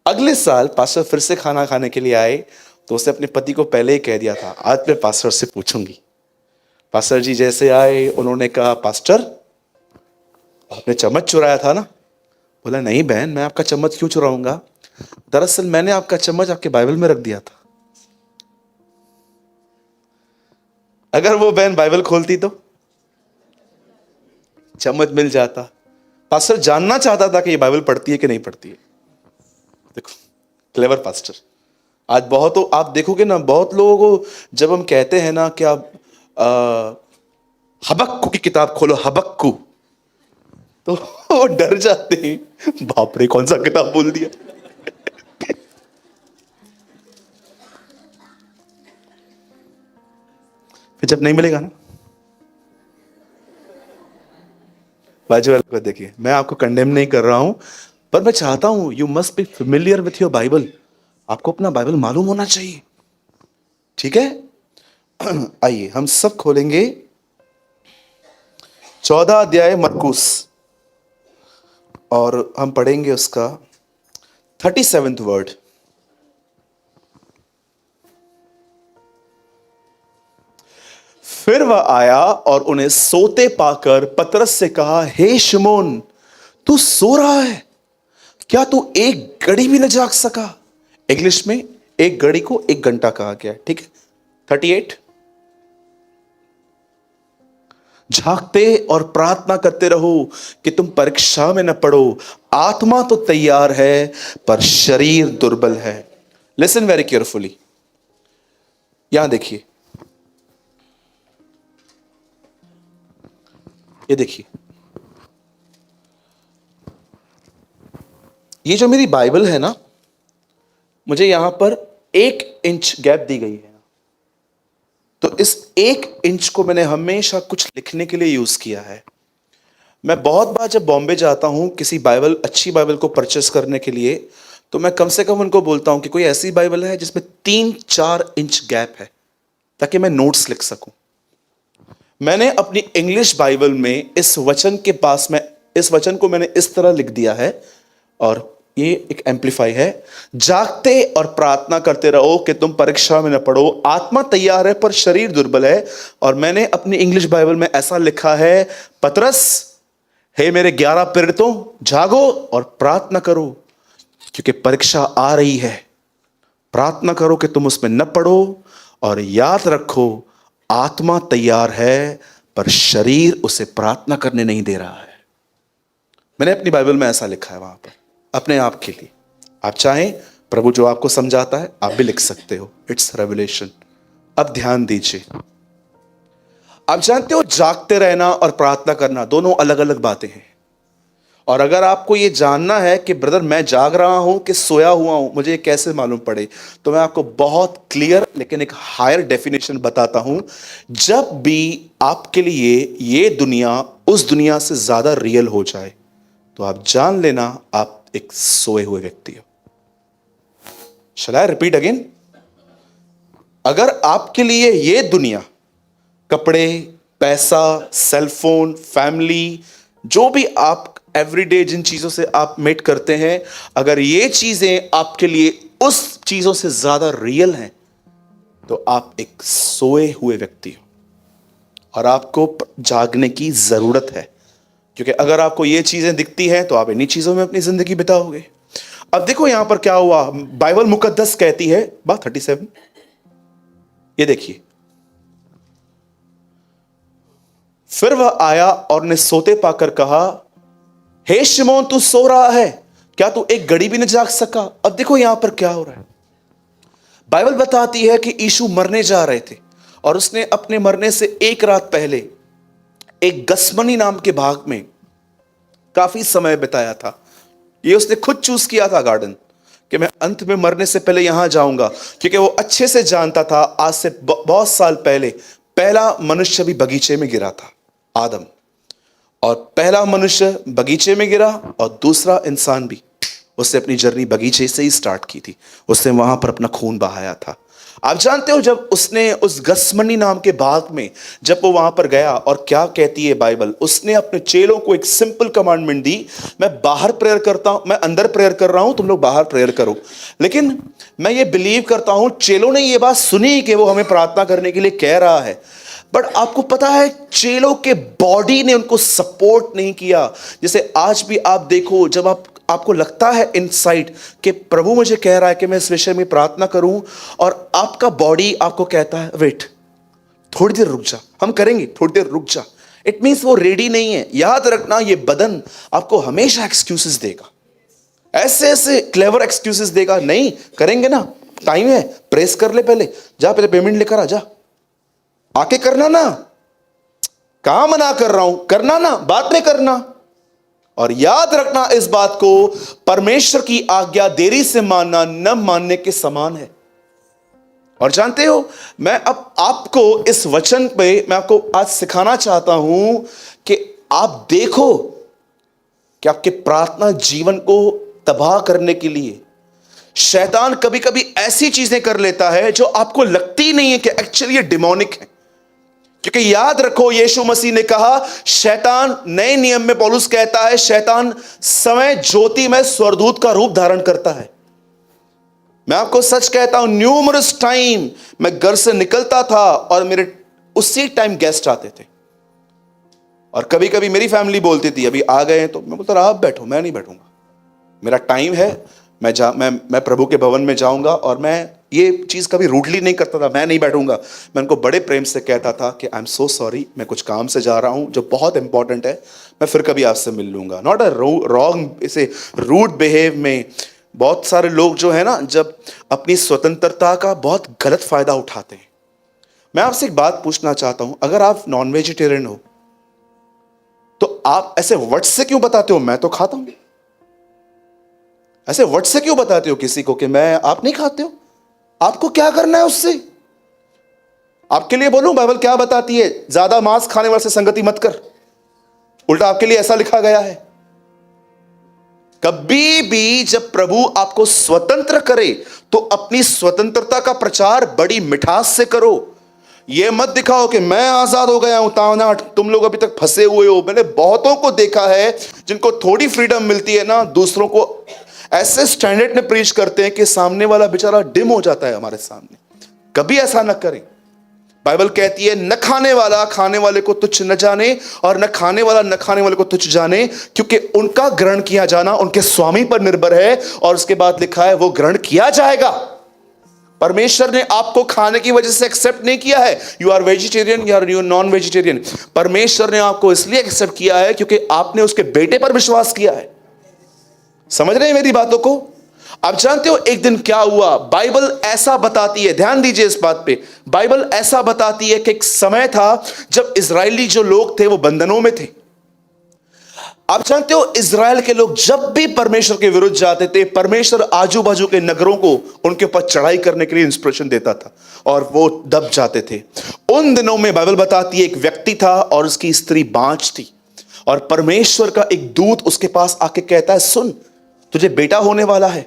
अगले साल पास्टर फिर से खाना खाने के लिए आए, तो उसने अपने पति को पहले ही कह दिया था, आज मैं पास्टर से पूछूंगी। पास्टर जी जैसे आए, उन्होंने कहा, पास्टर आपने चम्मच चुराया था ना? बोला नहीं बहन, मैं आपका चम्मच क्यों चुराऊंगा, दरअसल मैंने आपका चम्मच आपके बाइबल में रख दिया था। अगर वो बहन बाइबल खोलती तो चम्मच मिल जाता। पास्टर जानना चाहता था कि ये बाइबल पढ़ती है कि नहीं पढ़ती है। देखो, क्लेवर पास्टर। आज बहुत आप देखोगे ना, बहुत लोगों को जब हम कहते हैं ना कि आप हबक्कू की किताब खोलो, हबक्कू, तो वो डर जाते हैं, बाप रे कौन सा किताब बोल दिया। फिर जब नहीं मिलेगा ना, बाजू वाले को देखिए, मैं आपको कंडेम नहीं कर रहा हूं, पर मैं चाहता हूं you must be familiar with your Bible. आपको अपना बाइबल मालूम होना चाहिए, ठीक है? आइए हम सब खोलेंगे 14 अध्याय मरकुस, और हम पढ़ेंगे उसका 37th वर्ड। फिर वह आया और उन्हें सोते पाकर पतरस से कहा, हे शिमोन, तू सो रहा है, क्या तू एक घड़ी भी न जाग सका? इंग्लिश में एक घड़ी को 1 घंटा कहा गया है, ठीक है? 38। जागते और प्रार्थना करते रहो कि तुम परीक्षा में न पड़ो। आत्मा तो तैयार है पर शरीर दुर्बल है। लिसन वेरी केयरफुली, यहां देखिए, ये देखिए, ये जो मेरी बाइबल है ना, मुझे यहां पर 1 इंच गैप दी गई है, तो इस 1 इंच को मैंने हमेशा कुछ लिखने के लिए यूज किया है। मैं बहुत बार जब बॉम्बे जाता हूं किसी बाइबल, अच्छी बाइबल को परचेस करने के लिए, तो मैं कम से कम उनको बोलता हूं कि कोई ऐसी बाइबल है जिसमें 3-4 इंच गैप है, ताकि मैं नोट्स लिख सकूं। मैंने अपनी इंग्लिश बाइबल में इस वचन के पास में, इस वचन को मैंने इस तरह लिख दिया है, और ये एक एम्पलीफाई है, जागते और प्रार्थना करते रहो कि तुम परीक्षा में न पड़ो। आत्मा तैयार है पर शरीर दुर्बल है। और मैंने अपनी इंग्लिश बाइबल में ऐसा लिखा है, पतरस, हे मेरे 11 प्रेरितों, जागो और प्रार्थना करो, क्योंकि परीक्षा आ रही है। प्रार्थना करो कि तुम उसमें न पड़ो, और याद रखो आत्मा तैयार है पर शरीर उसे प्रार्थना करने नहीं दे रहा है। मैंने अपनी बाइबल में ऐसा लिखा है वहां पर, अपने आप के लिए। आप चाहें प्रभु जो आपको समझाता है आप भी लिख सकते हो, इट्स रेवलेशन। अब ध्यान दीजिए, आप जानते हो जागते रहना और प्रार्थना करना दोनों अलग अलग बातें हैं। और अगर आपको यह जानना है कि ब्रदर मैं जाग रहा हूं कि सोया हुआ हूं, मुझे ये कैसे मालूम पड़े, तो मैं आपको बहुत क्लियर लेकिन एक हायर डेफिनेशन बताता हूं। जब भी आपके लिए ये दुनिया उस दुनिया से ज्यादा रियल हो जाए, तो आप जान लेना आप एक सोए हुए व्यक्ति हो। शैल आई रिपीट अगेन? अगर आपके लिए ये दुनिया, कपड़े, पैसा, सेलफोन, फैमिली, जो भी आप एवरीडे जिन चीजों से आप मेट करते हैं, अगर ये चीजें आपके लिए उस चीजों से ज्यादा रियल हैं, तो आप एक सोए हुए व्यक्ति हो और आपको जागने की जरूरत है। क्योंकि अगर आपको ये चीजें दिखती हैं तो आप इन्हीं चीजों में अपनी जिंदगी बिताओगे। अब देखो यहां पर क्या हुआ, बाइबल मुकद्दस कहती है, बात 37, ये देखिए, फिर वह आया और ने सोते पाकर कहा, हे शिमोन, तू सो रहा है, क्या तू एक घड़ी भी न जाग सका? अब देखो यहां पर क्या हो रहा है। बाइबल बताती है कि यीशु मरने जा रहे थे, और उसने अपने मरने से 1 रात पहले एक गसमनी नाम के भाग में काफी समय बिताया था। ये उसने खुद चूज किया था गार्डन, कि मैं अंत में मरने से पहले यहां जाऊंगा, क्योंकि वो अच्छे से जानता था आज से बहुत साल पहले पहला मनुष्य भी बगीचे में गिरा था, आदम। और पहला मनुष्य बगीचे में गिरा और दूसरा इंसान भी। उसने अपनी जर्नी बगीचे से ही स्टार्ट की थी, उसने वहां पर अपना खून बहाया था। आप जानते हो जब उसने उस गसमनी नाम के बाग में जब वो वहां पर गया, और क्या कहती है बाइबल, उसने अपने चेलों को एक सिंपल कमांडमेंट दी, मैं बाहर प्रेयर करता हूं, मैं अंदर प्रेयर कर रहा हूं, तुम लोग बाहर प्रेयर करो। लेकिन मैं ये बिलीव करता हूं चेलों ने ये बात सुनी कि वो हमें प्रार्थना करने के लिए कह रहा है, बट आपको पता है चेलों के बॉडी ने उनको सपोर्ट नहीं किया। जैसे आज भी आप देखो, जब आपको लगता है इनसाइड कि प्रभु मुझे कह रहा है कि मैं इस विषय में प्रार्थना करूं, और आपका बॉडी आपको कहता है वेट, थोड़ी देर रुक जा, हम करेंगे, थोड़ी देर रुक जा, इट मींस वो रेडी नहीं है। याद रखना, ये बदन आपको हमेशा एक्सक्यूजेस देगा, ऐसे ऐसे क्लेवर एक्सक्यूजेस देगा, नहीं करेंगे ना, टाइम है, प्रेस कर ले, पहले जा, पहले पेमेंट लेकर आ जा, आके करना ना, कहां मना कर रहा हूं, करना ना, बाद में करना। और याद रखना इस बात को, परमेश्वर की आज्ञा देरी से मानना न मानने के समान है। और जानते हो, मैं अब आपको इस वचन पे मैं आपको आज सिखाना चाहता हूं कि आप देखो कि आपके प्रार्थना जीवन को तबाह करने के लिए शैतान कभी कभी ऐसी चीजें कर लेता है जो आपको लगती नहीं है कि एक्चुअली ये डिमोनिक है। क्योंकि याद रखो, यीशु मसीह ने कहा, शैतान, नए नियम में पौलुस कहता है, शैतान समय ज्योति में स्वरदूत का रूप धारण करता है। मैं आपको सच कहता हूं, न्यूमरस टाइम मैं घर से निकलता था और मेरे उसी टाइम गेस्ट आते थे, और कभी कभी मेरी फैमिली बोलती थी अभी आ गए हैं, तो मैं बोलता रहा आप बैठो, मैं नहीं बैठूंगा, मेरा टाइम है, मैं प्रभु के भवन में जाऊंगा। और मैं ये चीज कभी रूडली नहीं करता था, मैं नहीं बैठूंगा, मैं उनको बड़े प्रेम से कहता था कि आई एम सो सॉरी, मैं कुछ काम से जा रहा हूं जो बहुत इंपॉर्टेंट है, मैं फिर कभी आपसे मिल लूंगा। नॉट अ रॉन्ग, इसे रूड बिहेव में बहुत सारे लोग जो है ना, जब अपनी स्वतंत्रता का बहुत गलत फायदा उठाते हैं। मैं आपसे एक बात पूछना चाहता हूं, अगर आप नॉन वेजिटेरियन हो तो आप ऐसे वट से क्यों बताते हो मैं तो खाता हूं? ऐसे वट से क्यों बताते हो किसी को कि आप नहीं खाते हो? आपको क्या करना है उससे? आपके लिए बोलूं बाइबल क्या बताती है, ज्यादा मांस खाने वाले से संगति मत कर, उल्टा आपके लिए ऐसा लिखा गया है। कभी भी जब प्रभु आपको स्वतंत्र करे तो अपनी स्वतंत्रता का प्रचार बड़ी मिठास से करो। यह मत दिखाओ कि मैं आजाद हो गया हूं, ताना तुम लोग अभी तक फंसे हुए हो। मैंने बहुतों को देखा है जिनको थोड़ी फ्रीडम मिलती है ना, दूसरों को ऐसे स्टैंडर्ड में प्रीच करते हैं कि सामने वाला बेचारा डिम हो जाता है हमारे सामने। कभी ऐसा न करें। बाइबल कहती है, न खाने वाला खाने वाले को तुच्छ न जाने, और न खाने वाला न खाने वाले को तुच्छ जाने, क्योंकि उनका ग्रहण किया जाना उनके स्वामी पर निर्भर है। और उसके बाद लिखा है वो ग्रहण किया जाएगा। परमेश्वर ने आपको खाने की वजह से एक्सेप्ट नहीं किया है, यू आर वेजिटेरियन या यू आर नॉन वेजिटेरियन। परमेश्वर ने आपको इसलिए एक्सेप्ट किया है क्योंकि आपने उसके बेटे पर विश्वास किया है। समझ रहे हैं मेरी बातों को? आप जानते हो एक दिन क्या हुआ? बाइबल ऐसा बताती है, ध्यान दीजिए इस बात पे, बाइबल ऐसा बताती है कि एक समय था जब इजरायली जो लोग थे वो बंधनों में थे। आप जानते हो इजराइल के लोग जब भी परमेश्वर के विरुद्ध जाते थे, परमेश्वर आजू बाजू के नगरों को उनके ऊपर चढ़ाई करने के लिए इंस्पिरेशन देता था और वो दब जाते थे। उन दिनों में बाइबल बताती है एक व्यक्ति था और उसकी स्त्री बांझ थी, और परमेश्वर का एक दूत उसके पास आके कहता है, सुन, तुझे बेटा होने वाला है,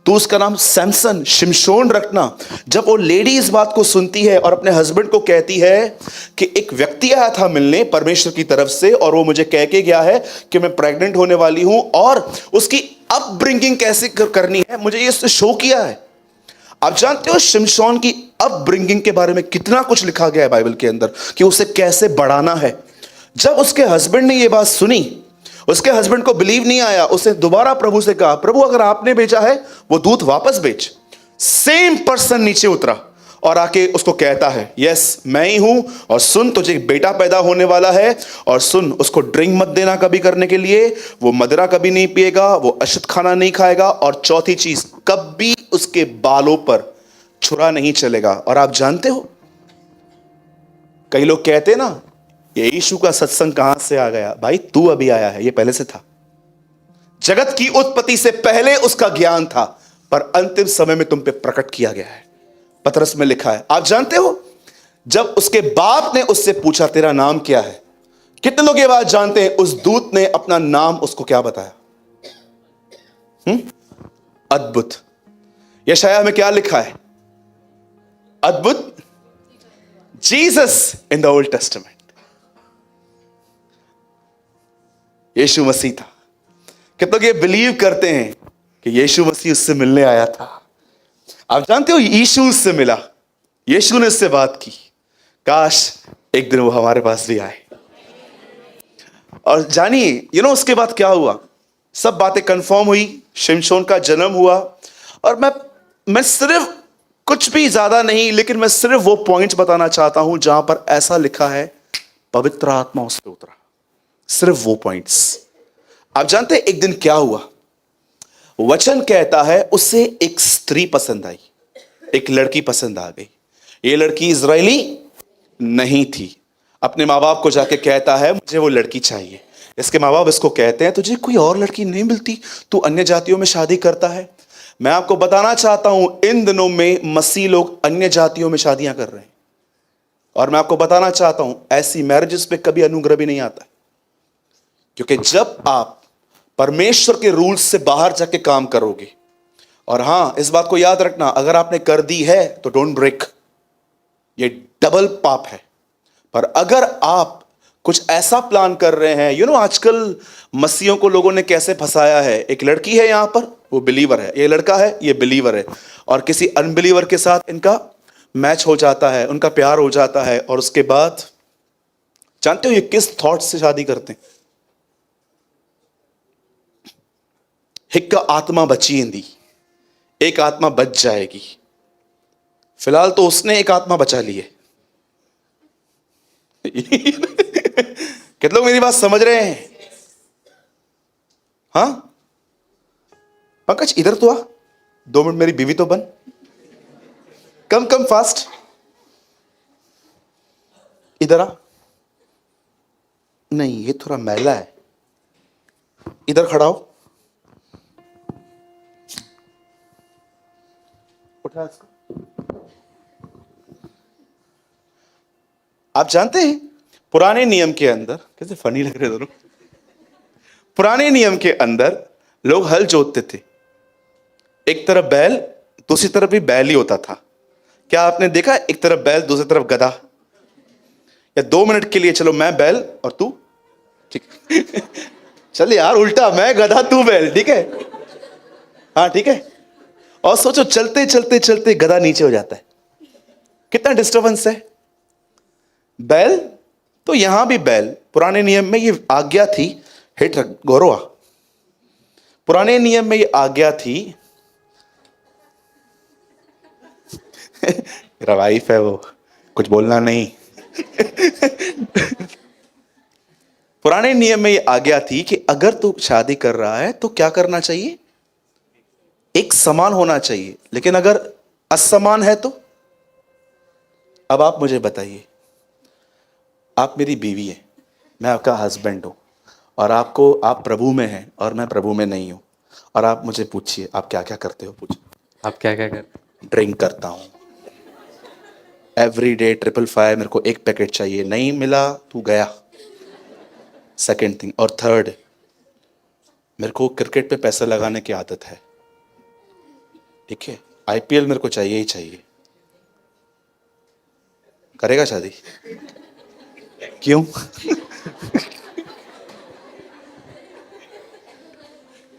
तू उसका नाम सैमसन, शिमशोन रखना। जब वो लेडी इस बात को सुनती है और अपने हस्बैंड को कहती है कि एक व्यक्ति आया था मिलने परमेश्वर की तरफ से, और वो मुझे कह के गया है कि मैं प्रेग्नेंट होने वाली हूं, और उसकी अपब्रिंगिंग कैसे करनी है मुझे ये शो किया है। आप जानते हो शिमशोन की अपब्रिंगिंग के बारे में कितना कुछ लिखा गया है बाइबल के अंदर कि उसे कैसे बढ़ाना है। जब उसके हस्बैंड ने ये बात सुनी, उसके हस्बैंड को बिलीव नहीं आया, उसने दोबारा प्रभु से कहा, प्रभु अगर आपने भेजा है वो दूत वापस भेज। सेम पर्सन नीचे उतरा और आके उसको कहता है, यस मैं ही हूं, और सुन तुझे एक बेटा पैदा होने वाला है, और सुन उसको ड्रिंक मत देना कभी करने के लिए, वो मदिरा कभी नहीं पिएगा, वो अशुद्ध खाना नहीं खाएगा, और चौथी चीज कभी उसके बालों पर छुरा नहीं चलेगा। और आप जानते हो कई लोग कहते ना, ये यीशु का सत्संग कहां से आ गया? भाई तू अभी आया है, ये पहले से था। जगत की उत्पत्ति से पहले उसका ज्ञान था, पर अंतिम समय में तुम पे प्रकट किया गया है। पतरस में लिखा है। आप जानते हो जब उसके बाप ने उससे पूछा तेरा नाम क्या है, कितने लोग ये बात जानते हैं? उस दूत ने अपना नाम उसको क्या बताया? अद्भुत। यशाया में क्या लिखा है? अद्भुत। Jesus in the Old Testament, यीशु मसीह था। कितने लोग ये बिलीव करते हैं कि यीशु मसीह उससे मिलने आया था? आप जानते हो यीशु उससे मिला, यीशु ने उससे बात की। काश एक दिन वो हमारे पास भी आए। और जानिए उसके बाद क्या हुआ? सब बातें कंफर्म हुई, शिमशोन का जन्म हुआ। और मैं सिर्फ कुछ भी ज्यादा नहीं, लेकिन मैं सिर्फ वो पॉइंट्स बताना चाहता हूं जहां पर ऐसा लिखा है पवित्र आत्मा उस पर उतरा। सिर्फ वो पॉइंट्स। आप जानते हैं एक दिन क्या हुआ? वचन कहता है उसे एक स्त्री पसंद आई, एक लड़की पसंद आ गई। ये लड़की इजरायली नहीं थी। अपने माँ बाप को जाके कहता है मुझे वो लड़की चाहिए। इसके माँ बाप इसको कहते हैं तुझे कोई और लड़की नहीं मिलती, तू अन्य जातियों में शादी करता है। मैं आपको बताना चाहता हूं इन दिनों में मसीह लोग अन्य जातियों में शादियां कर रहे हैं। और मैं आपको बताना चाहता हूं ऐसी मैरिजेस पे कभी अनुग्रह भी नहीं आता, क्योंकि जब आप परमेश्वर के रूल्स से बाहर जाके काम करोगे, और हां इस बात को याद रखना, अगर आपने कर दी है तो डोंट ब्रेक, ये डबल पाप है। पर अगर आप कुछ ऐसा प्लान कर रहे हैं, आजकल मसीहों को लोगों ने कैसे फंसाया है। एक लड़की है यहां पर, वो बिलीवर है, ये लड़का है, ये बिलीवर है, और किसी अनबिलीवर के साथ इनका मैच हो जाता है, उनका प्यार हो जाता है। और उसके बाद जानते हो ये किस थॉट से शादी करते हैं? हिक्का आत्मा बची इंदी, एक आत्मा बच जाएगी। फिलहाल तो उसने एक आत्मा बचा ली है। कितने लोग मेरी बात समझ रहे हैं? हाँ पंकज इधर तो आ, 2 मिनट मेरी बीवी तो बन। कम कम फास्ट, इधर आ। नहीं ये थोड़ा मैला है, इधर खड़ा हो। उठा इसको। आप जानते हैं पुराने नियम के अंदर, कैसे फनी लग रहे दोनों, पुराने नियम के अंदर लोग हल जोतते थे, एक तरफ बैल दूसरी तरफ भी बैल ही होता था। क्या आपने देखा एक तरफ बैल दूसरी तरफ गधा? या 2 मिनट के लिए चलो मैं बैल और तू, ठीक चल यार उल्टा, मैं गधा तू बैल, ठीक है? हाँ ठीक है। और सोचो चलते चलते चलते गधा नीचे हो जाता है, कितना डिस्टर्बेंस है। बैल तो यहां भी बैल, पुराने नियम में ये आज्ञा थी, हिट रख गौरवा, पुराने नियम में ये आज्ञा थी। मेरा वाइफ है वो, कुछ बोलना नहीं। पुराने नियम में ये आज्ञा थी कि अगर तू शादी कर रहा है तो क्या करना चाहिए? एक समान होना चाहिए। लेकिन अगर असमान है तो? अब आप मुझे बताइए, आप मेरी बीवी है, मैं आपका हस्बैंड हूं, और आप प्रभु में हैं और मैं प्रभु में नहीं हूं, और आप मुझे पूछिए आप क्या क्या करते हो? पूछिए आप क्या क्या करते? ड्रिंक करता हूं एवरी डे, 555 मेरे को एक पैकेट चाहिए, नहीं मिला तू गया। सेकेंड थिंग, और थर्ड, मेरे को क्रिकेट पे पैसा लगाने की आदत है, ठीक है? आईपीएल मेरे को चाहिए ही चाहिए। करेगा शादी? क्यों?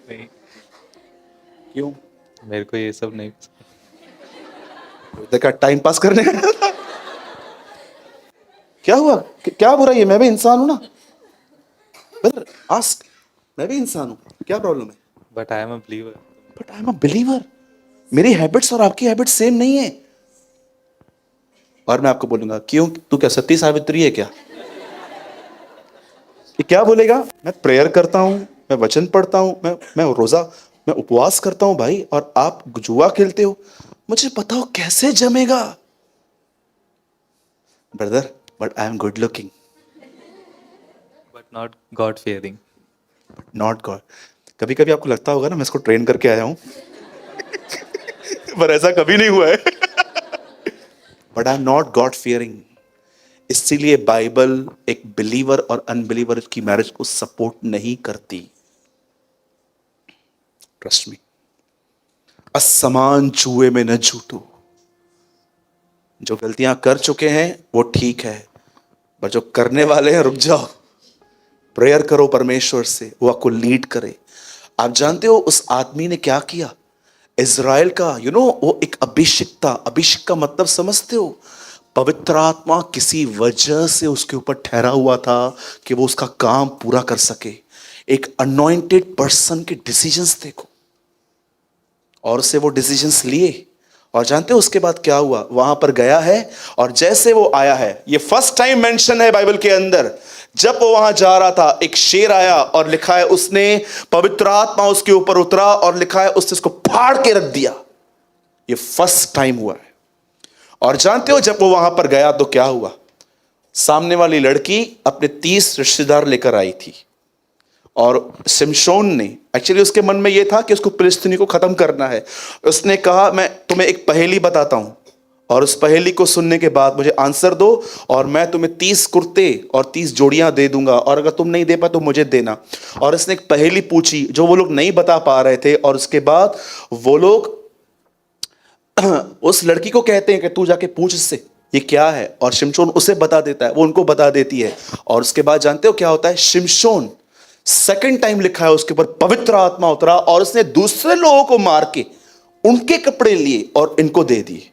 नहीं, क्यों? मेरे को ये सब नहीं पसंद। देखा टाइम पास करने का। क्या हुआ? क्या बुराई है? मैं भी इंसान हूं ना ब्रदर, आस्क। मैं भी इंसान हूं, क्या प्रॉब्लम है? But I am a believer. But I am a believer. मेरी हैबिट्स और आपकी हैबिट्स सेम नहीं है। और मैं आपको बोलूंगा क्यों, तू क्या सती सावित्री है क्या? ये क्या बोलेगा? मैं प्रेयर करता हूं, मैं वचन पढ़ता हूं, मैं रोजा, मैं उपवास करता हूं भाई, और आप जुआ खेलते हो। मुझे बताओ कैसे जमेगा? Brother but I am good looking, but not God fearing. Not God. कभी कभी आपको लगता होगा ना मैं इसको ट्रेन करके आया हूं, पर ऐसा कभी नहीं हुआ है। But I am not God fearing. इसीलिए बाइबल एक बिलीवर और अनबिलीवर की मैरिज को सपोर्ट नहीं करती। Trust me. असमान जुए में न झूठो। जो गलतियां कर चुके हैं वो ठीक है, पर जो करने वाले हैं रुक जाओ, प्रेयर करो परमेश्वर से, वो आपको लीड करे। आप जानते हो उस आदमी ने क्या किया? इज़राइल का वो एक अभिषिक्त था। अभिषेक का मतलब समझते हो? पवित्र आत्मा किसी वजह से उसके ऊपर ठहरा हुआ था कि वो उसका काम पूरा कर सके। एक अनॉइंटेड पर्सन के डिसीजंस देखो, और उससे वो डिसीजंस लिए। और जानते हो उसके बाद क्या हुआ? वहां पर गया है, और जैसे वो आया है, ये फर्स्ट टाइम मेंशन है बाइबल के अंदर, जब वो वहां जा रहा था एक शेर आया और लिखा है उसने, पवित्र आत्मा उसके ऊपर उतरा और लिखा है उसने उसको फाड़ के रख दिया। ये फर्स्ट टाइम हुआ है। और जानते हो जब वो वहां पर गया तो क्या हुआ? सामने वाली लड़की अपने 30 रिश्तेदार लेकर आई थी, और शिमशोन ने, एक्चुअली उसके मन में यह था कि उसको फिलिस्तीनी को खत्म करना है। उसने कहा मैं तुम्हें एक पहेली बताता हूं, और उस पहेली को सुनने के बाद मुझे आंसर दो, और मैं तुम्हें 30 कुर्ते और 30 जोड़ियां दे दूंगा, और अगर तुम नहीं दे पाए तो मुझे देना। और इसने एक पहेली पूछी जो वो लोग नहीं बता पा रहे थे, और उसके बाद वो लोग उस लड़की को कहते हैं कि तू जाके पूछ इससे ये क्या है, और शिमशोन उसे बता देता है, वो उनको बता देती है। और उसके बाद जानते हो क्या होता है? शिमशोन, सेकंड टाइम लिखा है उसके ऊपर पवित्र आत्मा उतरा, और उसने दूसरे लोगों को मार के उनके कपड़े लिए और इनको दे दिए।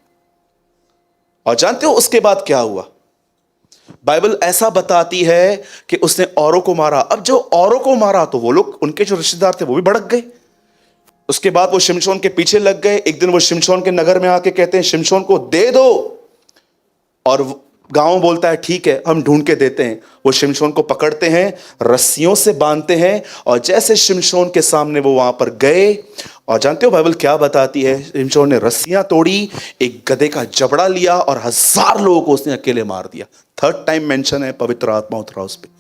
और जानते हो उसके बाद क्या हुआ? बाइबल ऐसा बताती है कि उसने औरों को मारा। अब जो औरों को मारा तो वो लोग, उनके जो रिश्तेदार थे वो भी भड़क गए। उसके बाद वो शिमशोन के पीछे लग गए। एक दिन वो शिमशोन के नगर में आके कहते हैं शिमशोन को दे दो, और गांव बोलता है ठीक है हम ढूंढ के देते हैं। वो शिमशोन को पकड़ते हैं, रस्सियों से बांधते हैं, और जैसे शिमशोन के सामने वो वहां पर गए, और जानते हो बाइबल क्या बताती है? शिमशोन ने रस्सियां तोड़ी, एक गधे का जबड़ा लिया, और 1000 लोगों को उसने अकेले मार दिया। थर्ड टाइम मेंशन है पवित्र आत्मा उतरा उस पर।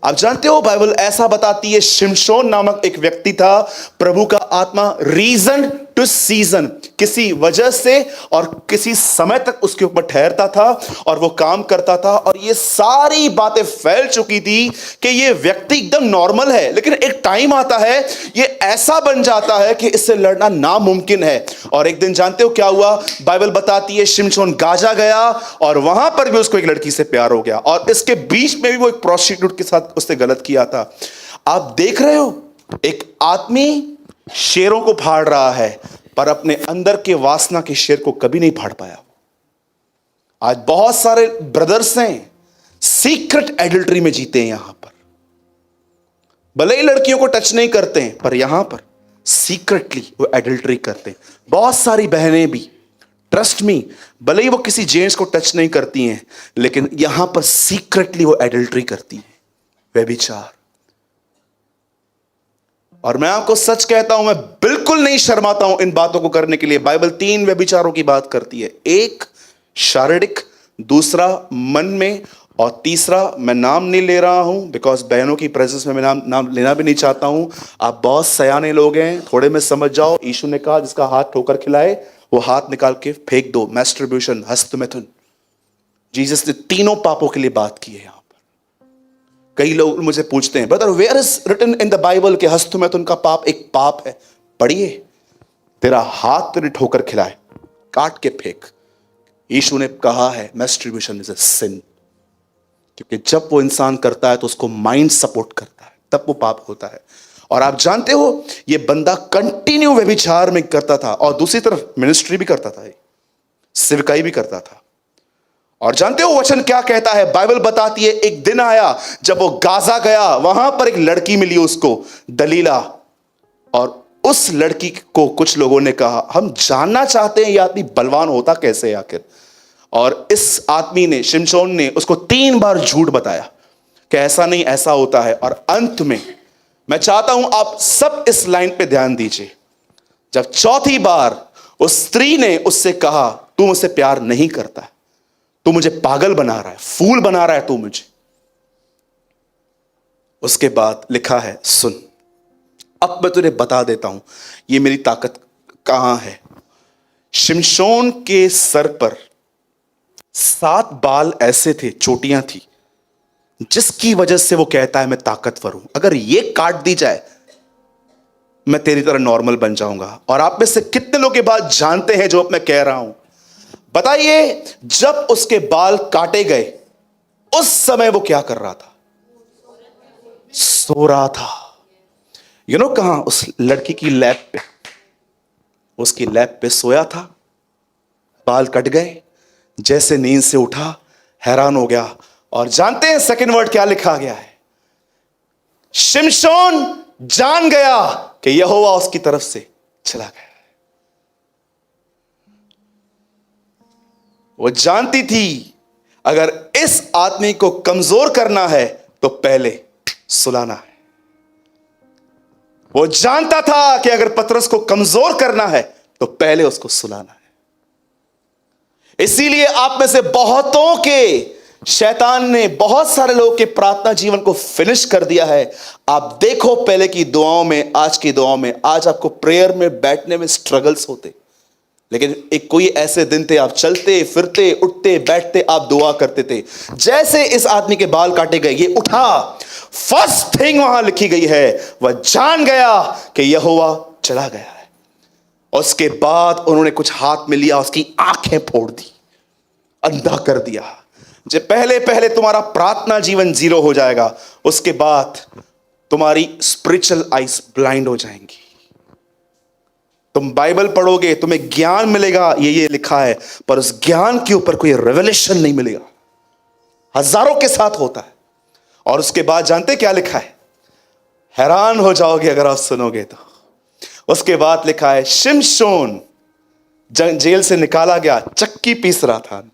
आप जानते हो बाइबल ऐसा बताती है शिमशोन नामक एक व्यक्ति था, प्रभु का आत्मा रीजन टू सीजन, किसी वजह से और किसी समय तक उसके ऊपर ठहरता था, और वो काम करता था। और ये सारी बातें फैल चुकी थी कि ये व्यक्ति एकदम नॉर्मल है, लेकिन एक टाइम आता है ये ऐसा बन जाता है कि इससे लड़ना नामुमकिन है। और एक दिन जानते हो क्या हुआ? बाइबल बताती है शिमशोन गाजा गया, और वहां पर भी उसको एक लड़की से प्यार हो गया, और इसके बीच में भी वो एक प्रोस्टिट्यूट के साथ उसने गलत किया था। आप देख रहे हो, एक आदमी शेरों को फाड़ रहा है, पर अपने अंदर के वासना के शेर को कभी नहीं फाड़ पाया। आज बहुत सारे ब्रदर्स हैं सीक्रेट एडल्ट्री में जीते हैं। यहां पर भले ही लड़कियों को टच नहीं करते हैं, पर यहां पर सीक्रेटली वो एडल्ट्री करते हैं। बहुत सारी बहनें भी, ट्रस्ट मी, भले ही वो किसी जेंट्स को टच नहीं करती हैं, लेकिन यहां पर सीक्रेटली वो एडल्ट्री करती हैं, व्यभिचार। और मैं आपको सच कहता हूं, मैं बिल्कुल नहीं शर्माता हूं इन बातों को करने के लिए। बाइबल 3 व्यभिचारों की बात करती है, एक शारीरिक, दूसरा मन में, और तीसरा मैं नाम नहीं ले रहा हूं बिकॉज बहनों की प्रेजेंस में मैं नाम लेना भी नहीं चाहता हूं। आप बहुत सयाने लोग हैं, थोड़े में समझ जाओ। यीशु ने कहा जिसका हाथ ठोकर खिलाए वो हाथ निकाल के फेंक दो। मैस्टरब्यूशन, हस्तमैथुन, जीसस ने तीनों पापों के लिए बात की है। यहां पर कई लोग मुझे पूछते हैं, brother where is written in the Bible कि हस्तमैथुन का पाप एक पाप है? पढ़िए, तेरा हाथ तेरे ठोकर खिलाए, काट के फेंक। यीशु ने कहा है मैस्टरब्यूशन इज अ सिन, क्योंकि जब वो इंसान करता है तो उसको माइंड सपोर्ट करता है, तब वो पाप होता है। और आप जानते हो ये बंदा कंटिन्यू व्यभिचार में करता था, और दूसरी तरफ मिनिस्ट्री भी करता था, सेवकाई भी करता था। और जानते हो वचन क्या कहता है? बाइबल बताती है एक दिन आया जब वो गाजा गया, वहां पर एक लड़की मिली उसको, दलीला, और उस लड़की को कुछ लोगों ने कहा हम जानना चाहते हैं ये आदमी बलवान होता कैसे आखिर। और इस आदमी ने, शिमशोन ने, उसको 3 बार झूठ बताया कि ऐसा नहीं ऐसा होता है। और अंत में मैं चाहता हूं आप सब इस लाइन पे ध्यान दीजिए, जब चौथी बार उस स्त्री ने उससे कहा तू मुझसे प्यार नहीं करता, तू मुझे पागल बना रहा है, फूल बना रहा है तू मुझे, उसके बाद लिखा है सुन, अब मैं तुझे बता देता हूं ये मेरी ताकत कहां है। शिमशोन के सर पर 7 बाल ऐसे थे, चोटियां थी, जिसकी वजह से वो कहता है मैं ताकतवर हूं। अगर ये काट दी जाए मैं तेरी तरह नॉर्मल बन जाऊंगा। और आप में से कितने लोग ये बात जानते हैं जो अब मैं कह रहा हूं? बताइए, जब उसके बाल काटे गए उस समय वो क्या कर रहा था? सो रहा था। कहां? उस लड़की की लैब पे, उसकी लैब पे सोया था। बाल कट गए, जैसे नींद से उठा, हैरान हो गया। और जानते हैं सेकंड वर्ड क्या लिखा गया है? शिमशोन जान गया कि यहोवा उसकी तरफ से चला गया। वो जानती थी अगर इस आदमी को कमजोर करना है तो पहले सुलाना है। वो जानता था कि अगर पतरस को कमजोर करना है तो पहले उसको सुलाना है। इसीलिए आप में से बहुतों के, शैतान ने बहुत सारे लोगों के प्रार्थना जीवन को फिनिश कर दिया है। आप देखो पहले की दुआओं में, आज की दुआओं में, आज आपको प्रेयर में बैठने में स्ट्रगल्स होते, लेकिन एक कोई ऐसे दिन थे आप चलते फिरते उठते बैठते आप दुआ करते थे। जैसे इस आदमी के बाल काटे गए, ये उठा, फर्स्ट थिंग वहां लिखी गई है, वह जान गया कि यहोवा चला गया है। उसके बाद उन्होंने कुछ हाथ में लिया, उसकी आंखें फोड़ दी, अंधा कर दिया। जो पहले पहले तुम्हारा प्रार्थना जीवन जीरो हो जाएगा, उसके बाद तुम्हारी स्पिरिचुअल आइज ब्लाइंड हो जाएंगी। तुम बाइबल पढ़ोगे, तुम्हें ज्ञान मिलेगा, ये लिखा है, पर उस ज्ञान के ऊपर कोई रेवलेशन नहीं मिलेगा। हजारों के साथ होता है। और उसके बाद जानते क्या लिखा है? हैरान हो जाओगे अगर आप सुनोगे तो। उसके बाद लिखा है, शिमशोन जेल से निकाला गया, चक्की पीस रहा था अंदर,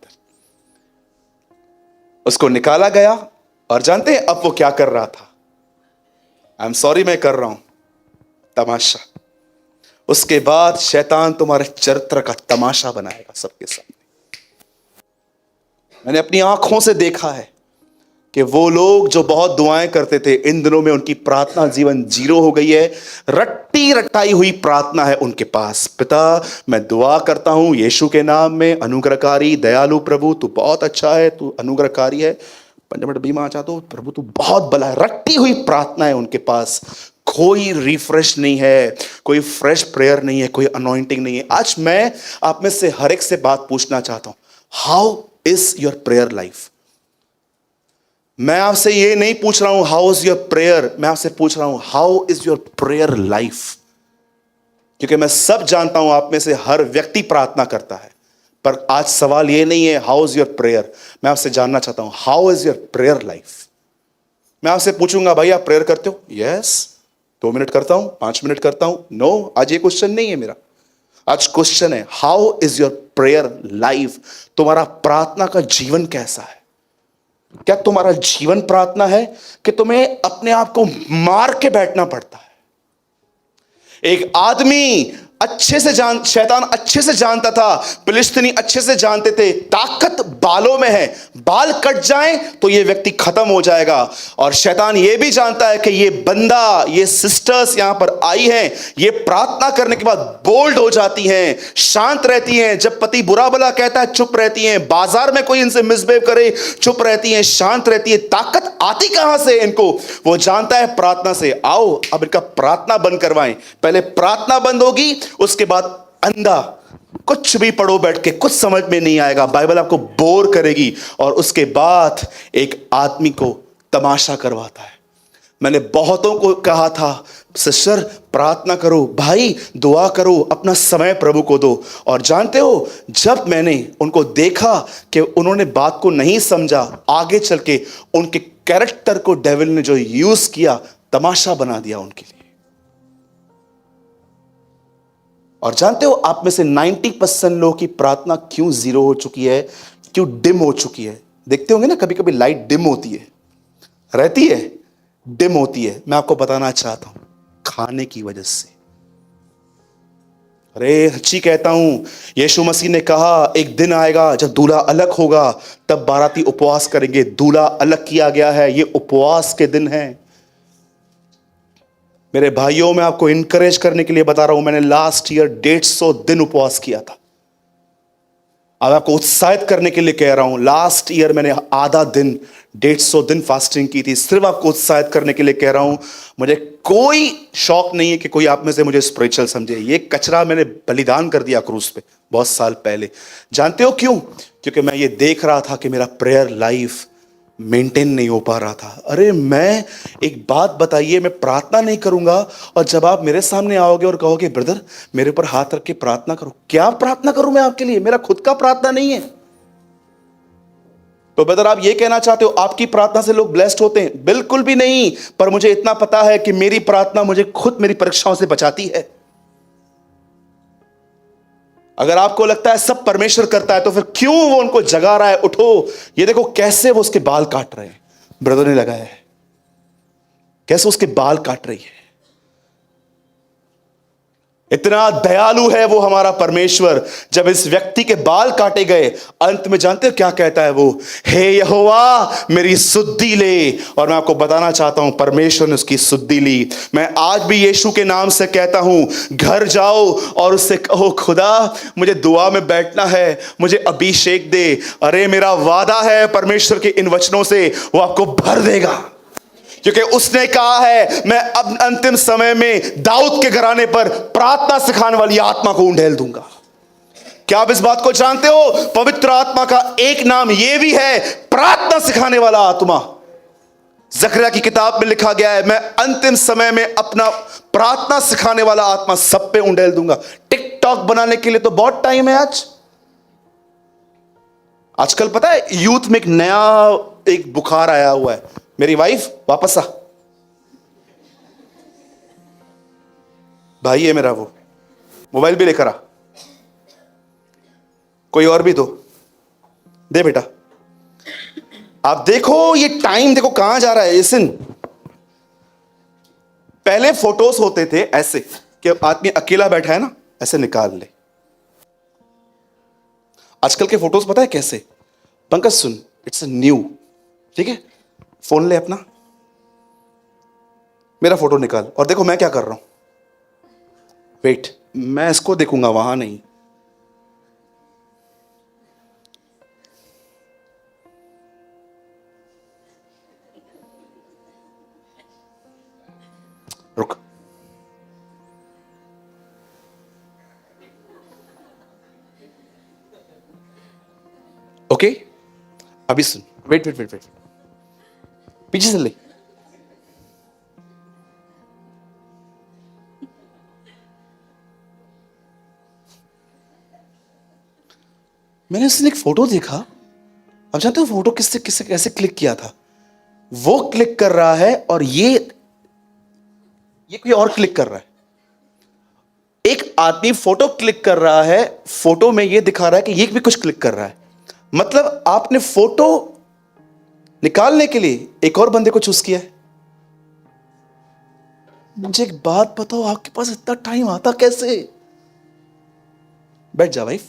उसको निकाला गया। और जानते हैं अब वो क्या कर रहा था? आई एम सॉरी मैं कर रहा हूं, तमाशा। उसके बाद शैतान तुम्हारे चरित्र का तमाशा बनाएगा सबके सामने। मैंने अपनी आंखों से देखा है कि वो लोग जो बहुत दुआएं करते थे, इन दिनों में उनकी प्रार्थना जीवन जीरो हो गई है। रट्टी रटाई हुई प्रार्थना है उनके पास। पिता, मैं दुआ करता हूं यीशु के नाम में, अनुग्रहकारी दयालु प्रभु, तू बहुत अच्छा है, तू अनुग्रहकारी है, पंचमट बीमा चाहता हूं प्रभु, तू बहुत भला है। रट्टी हुई प्रार्थना है उनके पास। कोई रिफ्रेश नहीं है, कोई फ्रेश प्रेयर नहीं है, कोई अनॉइंटिंग नहीं है। आज मैं आप में से हर एक से बात पूछना चाहता हूं, how is your prayer life? मैं आपसे ये नहीं पूछ रहा हूं हाउ इज योर प्रेयर, मैं आपसे पूछ रहा हूं how is your prayer life. क्योंकि मैं सब जानता हूं आप में से हर व्यक्ति प्रार्थना करता है, पर आज सवाल ये नहीं है हाउ इज योर प्रेयर। मैं आपसे जानना चाहता हूं how is your prayer life. मैं आपसे पूछूंगा, भाई आप प्रेयर करते हो? यस। 2 मिनट करता हूं, 5 मिनट करता हूं, नो। आज ये क्वेश्चन नहीं है मेरा। आज क्वेश्चन है how is your prayer life. तुम्हारा प्रार्थना का जीवन कैसा है? क्या तुम्हारा जीवन प्रार्थना है कि तुम्हें अपने आप को मार के बैठना पड़ता है? एक आदमी शैतान अच्छे से जानता था, फिलिस्तीनी अच्छे से जानते थे, ताकत बालों में है, बाल कट जाएं तो ये व्यक्ति खत्म हो जाएगा। और शैतान ये भी जानता है कि ये बंदा, ये सिस्टर्स यहां पर आई हैं, ये प्रार्थना करने के बाद बोल्ड हो जाती हैं, शांत रहती हैं। जब पति बुरा भला कहता है चुप रहती हैं, बाजार में कोई इनसे मिसबिहेव करे चुप रहती हैं, शांत रहती है। ताकत आती कहां से इनको? वो जानता है प्रार्थना से। आओ अब इनका प्रार्थना बंद करवाएं। पहले प्रार्थना बंद होगी, उसके बाद अंधा कुछ भी पढ़ो बैठ के, कुछ समझ में नहीं आएगा, बाइबल आपको बोर करेगी। और उसके बाद एक आदमी को तमाशा करवाता है। मैंने बहुतों को कहा था, सिस्टर प्रार्थना करो, भाई दुआ करो, अपना समय प्रभु को दो। और जानते हो, जब मैंने उनको देखा कि उन्होंने बात को नहीं समझा, आगे चल के उनके कैरेक्टर को डेविल ने जो यूज किया, तमाशा बना दिया उनके लिए। और जानते हो आप में से 90% लोगों की प्रार्थना क्यों जीरो हो चुकी है, क्यों डिम हो चुकी है? देखते होंगे ना, कभी कभी लाइट डिम होती है, रहती है, डिम होती है। मैं आपको बताना चाहता हूं, खाने की वजह से। अरे सच्ची कहता हूं, यीशु मसीह ने कहा एक दिन आएगा जब दूल्हा अलग होगा, तब बाराती उपवास करेंगे। दूल्हा अलग किया गया है, ये उपवास के दिन है। मेरे भाइयों, मैं आपको इंकरेज करने के लिए बता रहा हूं, मैंने लास्ट ईयर 150 दिन उपवास किया था। अब आपको उत्साहित करने के लिए कह रहा हूं, लास्ट ईयर मैंने आधा दिन 150 दिन फास्टिंग की थी, सिर्फ आपको उत्साहित करने के लिए कह रहा हूं। मुझे कोई शौक नहीं है कि कोई आप में से मुझे स्पिरिचुअल समझे। ये कचरा मैंने बलिदान कर दिया क्रूस पे बहुत साल पहले। जानते हो क्यों? क्योंकि मैं ये देख रहा था कि मेरा प्रेयर लाइफ मेंटेन नहीं हो पा रहा था। अरे मैं एक बात बताइए, मैं प्रार्थना नहीं करूंगा और जब आप मेरे सामने आओगे और कहोगे ब्रदर मेरे ऊपर हाथ रख के प्रार्थना करो, क्या प्रार्थना करूं मैं आपके लिए? मेरा खुद का प्रार्थना नहीं है। तो ब्रदर आप ये कहना चाहते हो आपकी प्रार्थना से लोग ब्लेस्ड होते हैं? बिल्कुल भी नहीं। पर मुझे इतना पता है कि मेरी प्रार्थना मुझे खुद मेरी परीक्षाओं से बचाती है। अगर आपको लगता है सब परमेश्वर करता है तो फिर क्यों वो उनको जगा रहा है? उठो, ये देखो कैसे वो उसके बाल काट रहे हैं, ब्रदर ने लगाया है, कैसे उसके बाल काट रही है। इतना दयालु है वो हमारा परमेश्वर। जब इस व्यक्ति के बाल काटे गए, अंत में जानते हो क्या कहता है वो? हे यहोवा मेरी सुद्धि ले। और मैं आपको बताना चाहता हूं परमेश्वर ने उसकी सुद्धि ली। मैं आज भी यीशु के नाम से कहता हूं, घर जाओ और उससे कहो खुदा मुझे दुआ में बैठना है, मुझे अभिषेक दे। अरे मेरा वादा है परमेश्वर के इन वचनों से, वो आपको भर देगा। क्योंकि उसने कहा है मैं अब अंतिम समय में दाऊद के घराने पर प्रार्थना सिखाने वाली आत्मा को उंडेल दूंगा। क्या आप इस बात को जानते हो? पवित्र आत्मा का एक नाम यह भी है, प्रार्थना सिखाने वाला आत्मा। जकरिया की किताब में लिखा गया है मैं अंतिम समय में अपना प्रार्थना सिखाने वाला आत्मा सब पे उंडेल दूंगा। टिकटॉक बनाने के लिए तो बहुत टाइम है। आजकल पता है यूथ में एक बुखार आया हुआ है, मेरी वाइफ वापस आ, भाई है मेरा, वो मोबाइल भी लेकर आ, कोई और भी दे बेटा। आप देखो ये टाइम देखो कहां जा रहा है। इसन पहले फोटोज होते थे ऐसे कि आदमी अकेला बैठा है ना, ऐसे निकाल ले। आजकल के फोटोज पता है कैसे? पंकज सुन, इट्स न्यू, ठीक है, फोन ले अपना, मेरा फोटो निकाल और देखो मैं क्या कर रहा हूं। वेट, मैं इसको देखूंगा, वहां नहीं। रुक, ओके, अभी सुन, वेट वेट वेट वेट, पीछे से ले। मैंने उसने एक फोटो देखा। अब जानते हो फोटो किससे किससे कैसे क्लिक किया था? वो क्लिक कर रहा है और ये कोई और क्लिक कर रहा है। एक आदमी फोटो क्लिक कर रहा है, फोटो में ये दिखा रहा है कि ये भी कुछ क्लिक कर रहा है। मतलब आपने फोटो निकालने के लिए एक और बंदे को चूज किया है। मुझे एक बात बताओ, आपके पास इतना टाइम आता कैसे? बैठ जा वाइफ,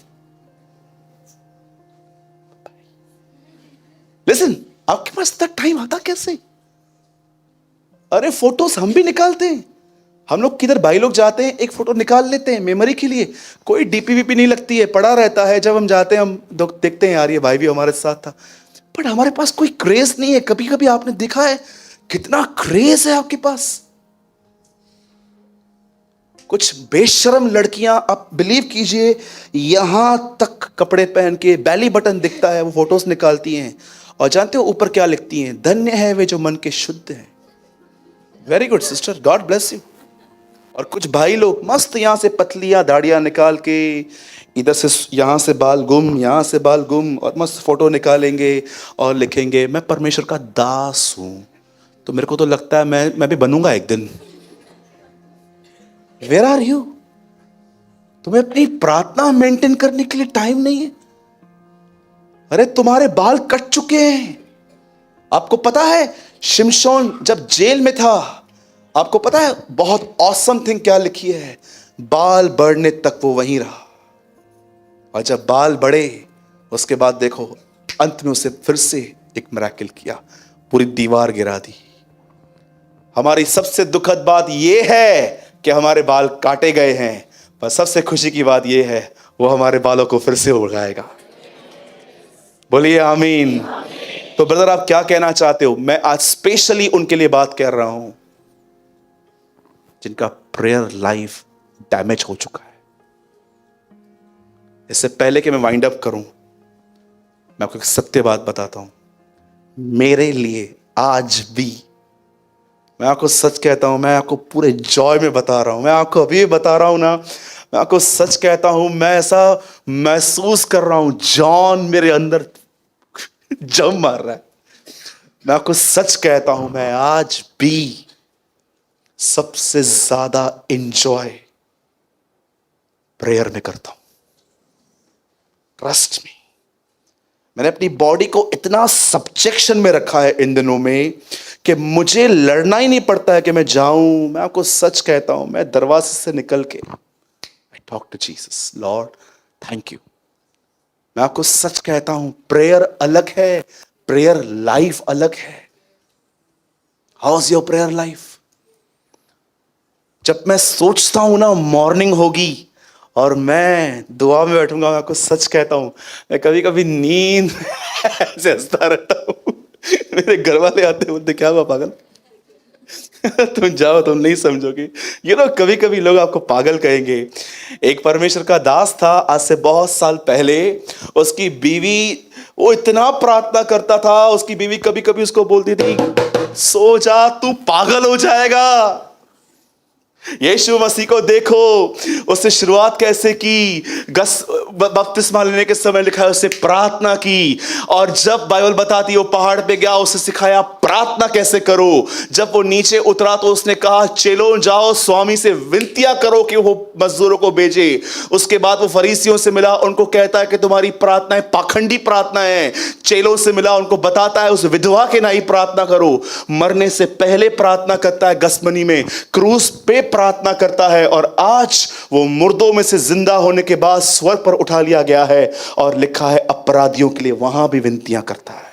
लिसन, आपके पास इतना टाइम आता कैसे? अरे फोटोज हम भी निकालते हैं। हम लोग किधर भाई लोग जाते हैं, एक फोटो निकाल लेते हैं मेमोरी के लिए। कोई डीपी वीपी नहीं लगती है, पड़ा रहता है। जब हम जाते हैं हम देखते हैं यार ये भाई भी हमारे साथ था, बट हमारे पास कोई क्रेज नहीं है। कभी कभी आपने देखा है कितना क्रेज है आपके पास? कुछ बेशरम लड़कियां, आप बिलीव कीजिए, यहां तक कपड़े पहन के बैली बटन दिखता है, वो फोटोज निकालती हैं। और जानते हो ऊपर क्या लिखती हैं? धन्य है वे जो मन के शुद्ध हैं। Very good sister, God bless you. और कुछ भाई लोग मस्त यहां से पतलियां दाढ़ियां निकाल के, इधर से यहां से बाल गुम, यहां से बाल गुम, और मस्त फोटो निकालेंगे और लिखेंगे मैं परमेश्वर का दास हूं। तो मेरे को तो लगता है मैं भी बनूंगा एक दिन। Where are you? तुम्हें अपनी प्रार्थना मेंटेन करने के लिए टाइम नहीं है। अरे तुम्हारे बाल कट चुके हैं। आपको पता है शिमशोन जब जेल में था, आपको पता है बहुत ऑसम थिंग क्या लिखी है? बाल बढ़ने तक वो वहीं रहा, और जब बाल बढ़े उसके बाद देखो अंत में उसे फिर से एक मिरेकल किया, पूरी दीवार गिरा दी। हमारी सबसे दुखद बात यह है कि हमारे बाल काटे गए हैं, पर सबसे खुशी की बात यह है वो हमारे बालों को फिर से उगाएगा। बोलिए आमीन। तो ब्रदर आप क्या कहना चाहते हो? मैं आज स्पेशली उनके लिए बात कर रहा हूं जिनका प्रेयर लाइफ डैमेज हो चुका है। इससे पहले कि मैं वाइंड अप करूं, मैं आपको एक सत्य बात बताता हूं। मेरे लिए आज भी, मैं आपको सच कहता हूं, मैं आपको पूरे जॉय में बता रहा हूं, मैं आपको अभी भी बता रहा हूं ना, मैं आपको सच कहता हूं, मैं ऐसा महसूस कर रहा हूं जॉन मेरे अंदर जम मार रहा है। मैं आपको सच कहता हूं, मैं आज भी सबसे ज्यादा एंजॉय प्रेयर में करता हूं। ट्रस्ट मी, मैंने अपनी बॉडी को इतना सब्जेक्शन में रखा है इन दिनों में कि मुझे लड़ना ही नहीं पड़ता है कि मैं जाऊं। मैं आपको सच कहता हूं, मैं दरवाजे से निकल के I talk to Jesus, Lord thank you. मैं आपको सच कहता हूं, प्रेयर अलग है, प्रेयर लाइफ अलग है। How is your prayer life? जब मैं सोचता हूं ना मॉर्निंग होगी और मैं दुआ में बैठूंगा, मैं आपको सच कहता हूं, मैं कभी कभी नींद ऐसे हंसता रहता हूं। मेरे घर वाले आते हैं, बोलते क्या हुआ पागल? तुम जाओ, तुम नहीं समझोगे। कभी कभी लोग आपको पागल कहेंगे। एक परमेश्वर का दास था आज से बहुत साल पहले, उसकी बीवी, वो इतना प्रार्थना करता था, उसकी बीवी कभी कभी उसको बोलती थी सो जा, तू पागल हो जाएगा। यीशु मसीह को देखो, उसने शुरुआत कैसे की। बपतिस्मा लेने के समय लिखा है उसने प्रार्थना की, और जब बाइबल बताती है वो पहाड़ पे गया, उसे सिखाया प्रार्थना कैसे करो। जब वो नीचे उतरा तो उसने कहा चलो जाओ स्वामी से विनतियां करो कि वो मजदूरों को भेजे। उसके बाद वो फरीसियों से मिला, उनको कहता है कि तुम्हारी प्रार्थनाएं पाखंडी प्रार्थना है। चेलों से मिला, उनको बताता है उस विधवा के नहीं प्रार्थना करो। मरने से पहले प्रार्थना करता है गसमनी में, क्रूस पे प्रार्थना करता है, और आज वो मुर्दों में से जिंदा होने के बाद स्वर्ग पर उठा लिया गया है, और लिखा है अपराधियों के लिए वहां भी विनतियां करता है।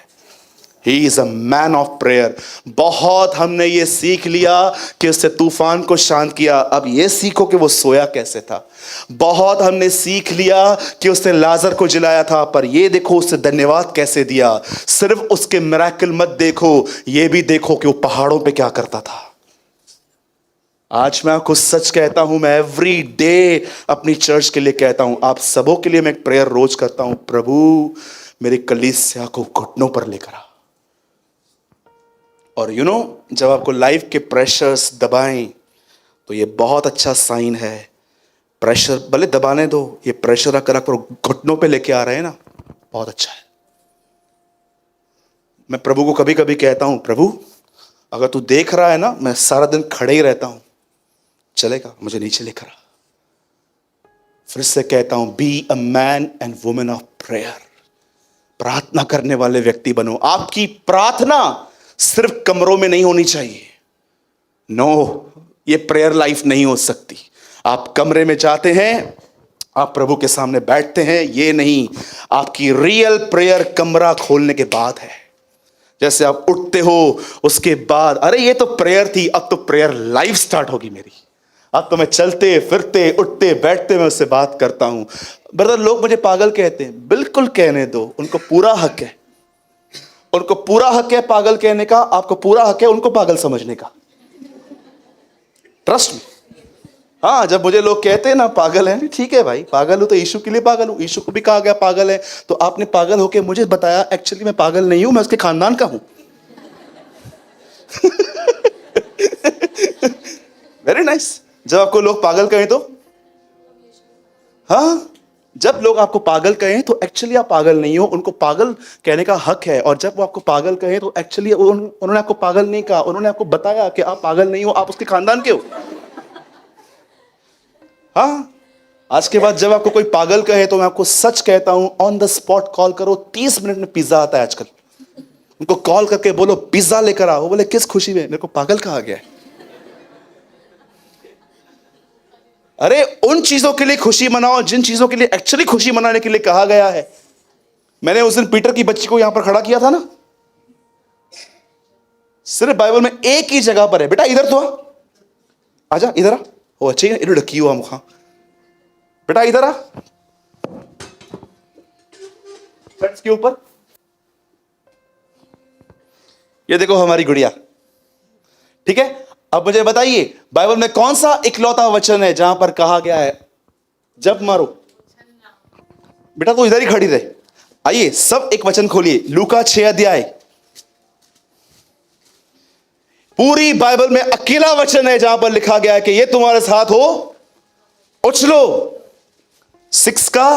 He is a man of prayer। बहुत हमने ये सीख लिया कि उससे तूफान को शांत किया, अब ये सीखो कि वो सोया कैसे था। बहुत हमने सीख लिया कि उसने लाजर को जिलाया था, पर ये देखो उससे धन्यवाद कैसे दिया। सिर्फ उसके मिरेकल मत देखो, ये भी देखो कि वो पहाड़ों पे क्या करता था। आज मैं आपको सच कहता हूं, मैं एवरी डे अपनी चर्च के लिए कहता हूं, आप सबों के लिए मैं एक प्रेयर रोज करता हूं, प्रभु मेरी कलीसिया को घुटनों पर लेकर आ। और जब आपको लाइफ के प्रेशर्स दबाएं तो ये बहुत अच्छा साइन है। प्रेशर भले दबाने दो, ये प्रेशर अगर आपको घुटनों पे लेके आ रहे हैं ना, बहुत अच्छा है। मैं प्रभु को कभी कभी कहता हूं, प्रभु अगर तू देख रहा है ना मैं सारा दिन खड़े ही रहता हूं, चलेगा, मुझे नीचे लेकर आ। फिर से कहता हूं, be a man and women of prayer. प्रार्थना करने वाले व्यक्ति बनो। आपकी प्रार्थना सिर्फ कमरों में नहीं होनी चाहिए। नो, ये प्रेयर लाइफ नहीं हो सकती। आप कमरे में जाते हैं, आप प्रभु के सामने बैठते हैं, ये नहीं। आपकी रियल प्रेयर कमरा खोलने के बाद है। जैसे आप उठते हो उसके बाद, अरे ये तो प्रेयर थी, अब तो प्रेयर लाइफ स्टार्ट होगी मेरी। अब तो मैं चलते फिरते उठते बैठते मैं उससे बात करता हूं। ब्रदर, लोग मुझे पागल कहते हैं, बिल्कुल कहने दो, उनको पूरा हक है। उनको पूरा हक है पागल कहने का, आपको पूरा हक है उनको पागल समझने का। Trust me. हाँ, जब मुझे लोग कहते हैं ना पागल है, ठीक है भाई, पागल हूं तो यीशु के लिए पागल हूं। यीशु को भी कहा गया पागल है, तो आपने पागल होके मुझे बताया, एक्चुअली मैं पागल नहीं हूं, मैं उसके खानदान का हूं। Very nice. जब आपको लोग पागल कहें तो, हाँ, जब लोग आपको पागल कहें तो एक्चुअली आप पागल नहीं हो, उनको पागल कहने का हक है। और जब वो आपको पागल कहें तो एक्चुअली उन्होंने आपको पागल नहीं कहा, उन्होंने आपको बताया कि आप पागल नहीं हो, आप उसके खानदान के हो। हाँ, आज के बाद जब आपको कोई पागल कहे तो मैं आपको सच कहता हूं, ऑन द स्पॉट कॉल करो। 30 मिनट में पिज्जा आता है आजकल। उनको कॉल करके बोलो पिज्जा लेकर आओ, बोले किस खुशी में, मेरे को पागल कहा गया है। अरे उन चीजों के लिए खुशी मनाओ जिन चीजों के लिए एक्चुअली खुशी मनाने के लिए कहा गया है। मैंने उस दिन पीटर की बच्ची को यहां पर खड़ा किया था ना, सिर्फ बाइबल में एक ही जगह पर है, बेटा इधर तो आजा, इधर आ। ओ अच्छी है, इधर ढकी हुआ मुखा, बेटा इधर आ, चर्च के ऊपर ये देखो हमारी गुड़िया, ठीक है। अब मुझे बताइए बाइबल में कौन सा इकलौता वचन है जहां पर कहा गया है जब मारो। बेटा तो इधर ही खड़ी रहे। आइए सब एक वचन खोलिए, लूका 6 अध्याय। पूरी बाइबल में अकेला वचन है जहां पर लिखा गया है कि ये तुम्हारे साथ हो, उछलो। 6 का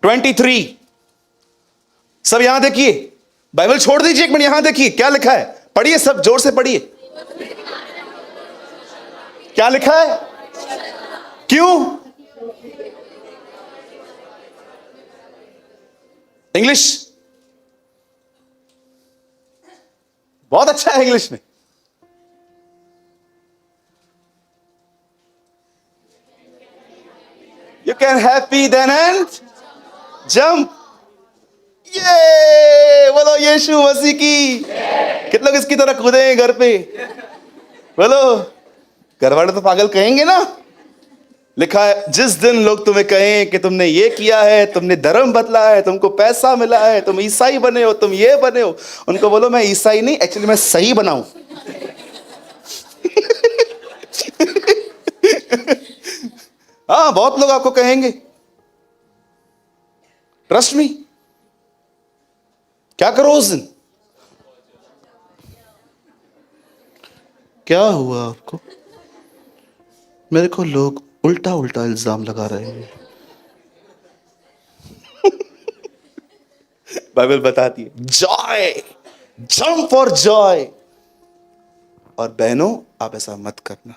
23। सब यहां देखिए, बाइबल छोड़ दीजिए एक मिनट, यहां देखिए क्या लिखा है, पढ़िए सब जोर से पढ़िए। क्या लिखा है? क्यों? इंग्लिश बहुत अच्छा है इंग्लिश में। You can happy then and jump. ये बोलो यीशु मसीह की। कितने लोग इसकी तरह कूदे हैं घर पे? बोलो। घर वाले तो पागल कहेंगे ना। लिखा है जिस दिन लोग तुम्हें कहें कि तुमने ये किया है, तुमने धर्म बदला है, तुमको पैसा मिला है, तुम ईसाई बने हो, तुम ये बने हो, उनको बोलो मैं ईसाई नहीं, एक्चुअली मैं सही बनाऊं। हाँ बहुत लोग आपको कहेंगे, ट्रस्ट मी। क्या करो उस दिन? क्या हुआ आपको? मेरे को लोग उल्टा उल्टा इल्जाम लगा रहे हैं। बाइबल बताती है जॉय, जंप फॉर जॉय। और बहनों आप ऐसा मत करना,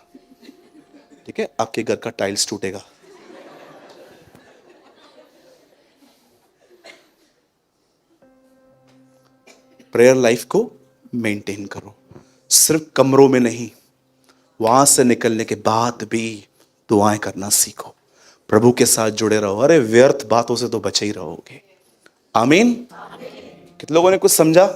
ठीक है? आपके घर का टाइल्स टूटेगा। प्रेयर लाइफ को मेंटेन करो, सिर्फ कमरों में नहीं, वहां से निकलने के बाद भी दुआएं करना सीखो, प्रभु के साथ जुड़े रहो। अरे व्यर्थ बातों से तो बचे ही रहोगे। आमीन। कितने लोगों ने कुछ समझा?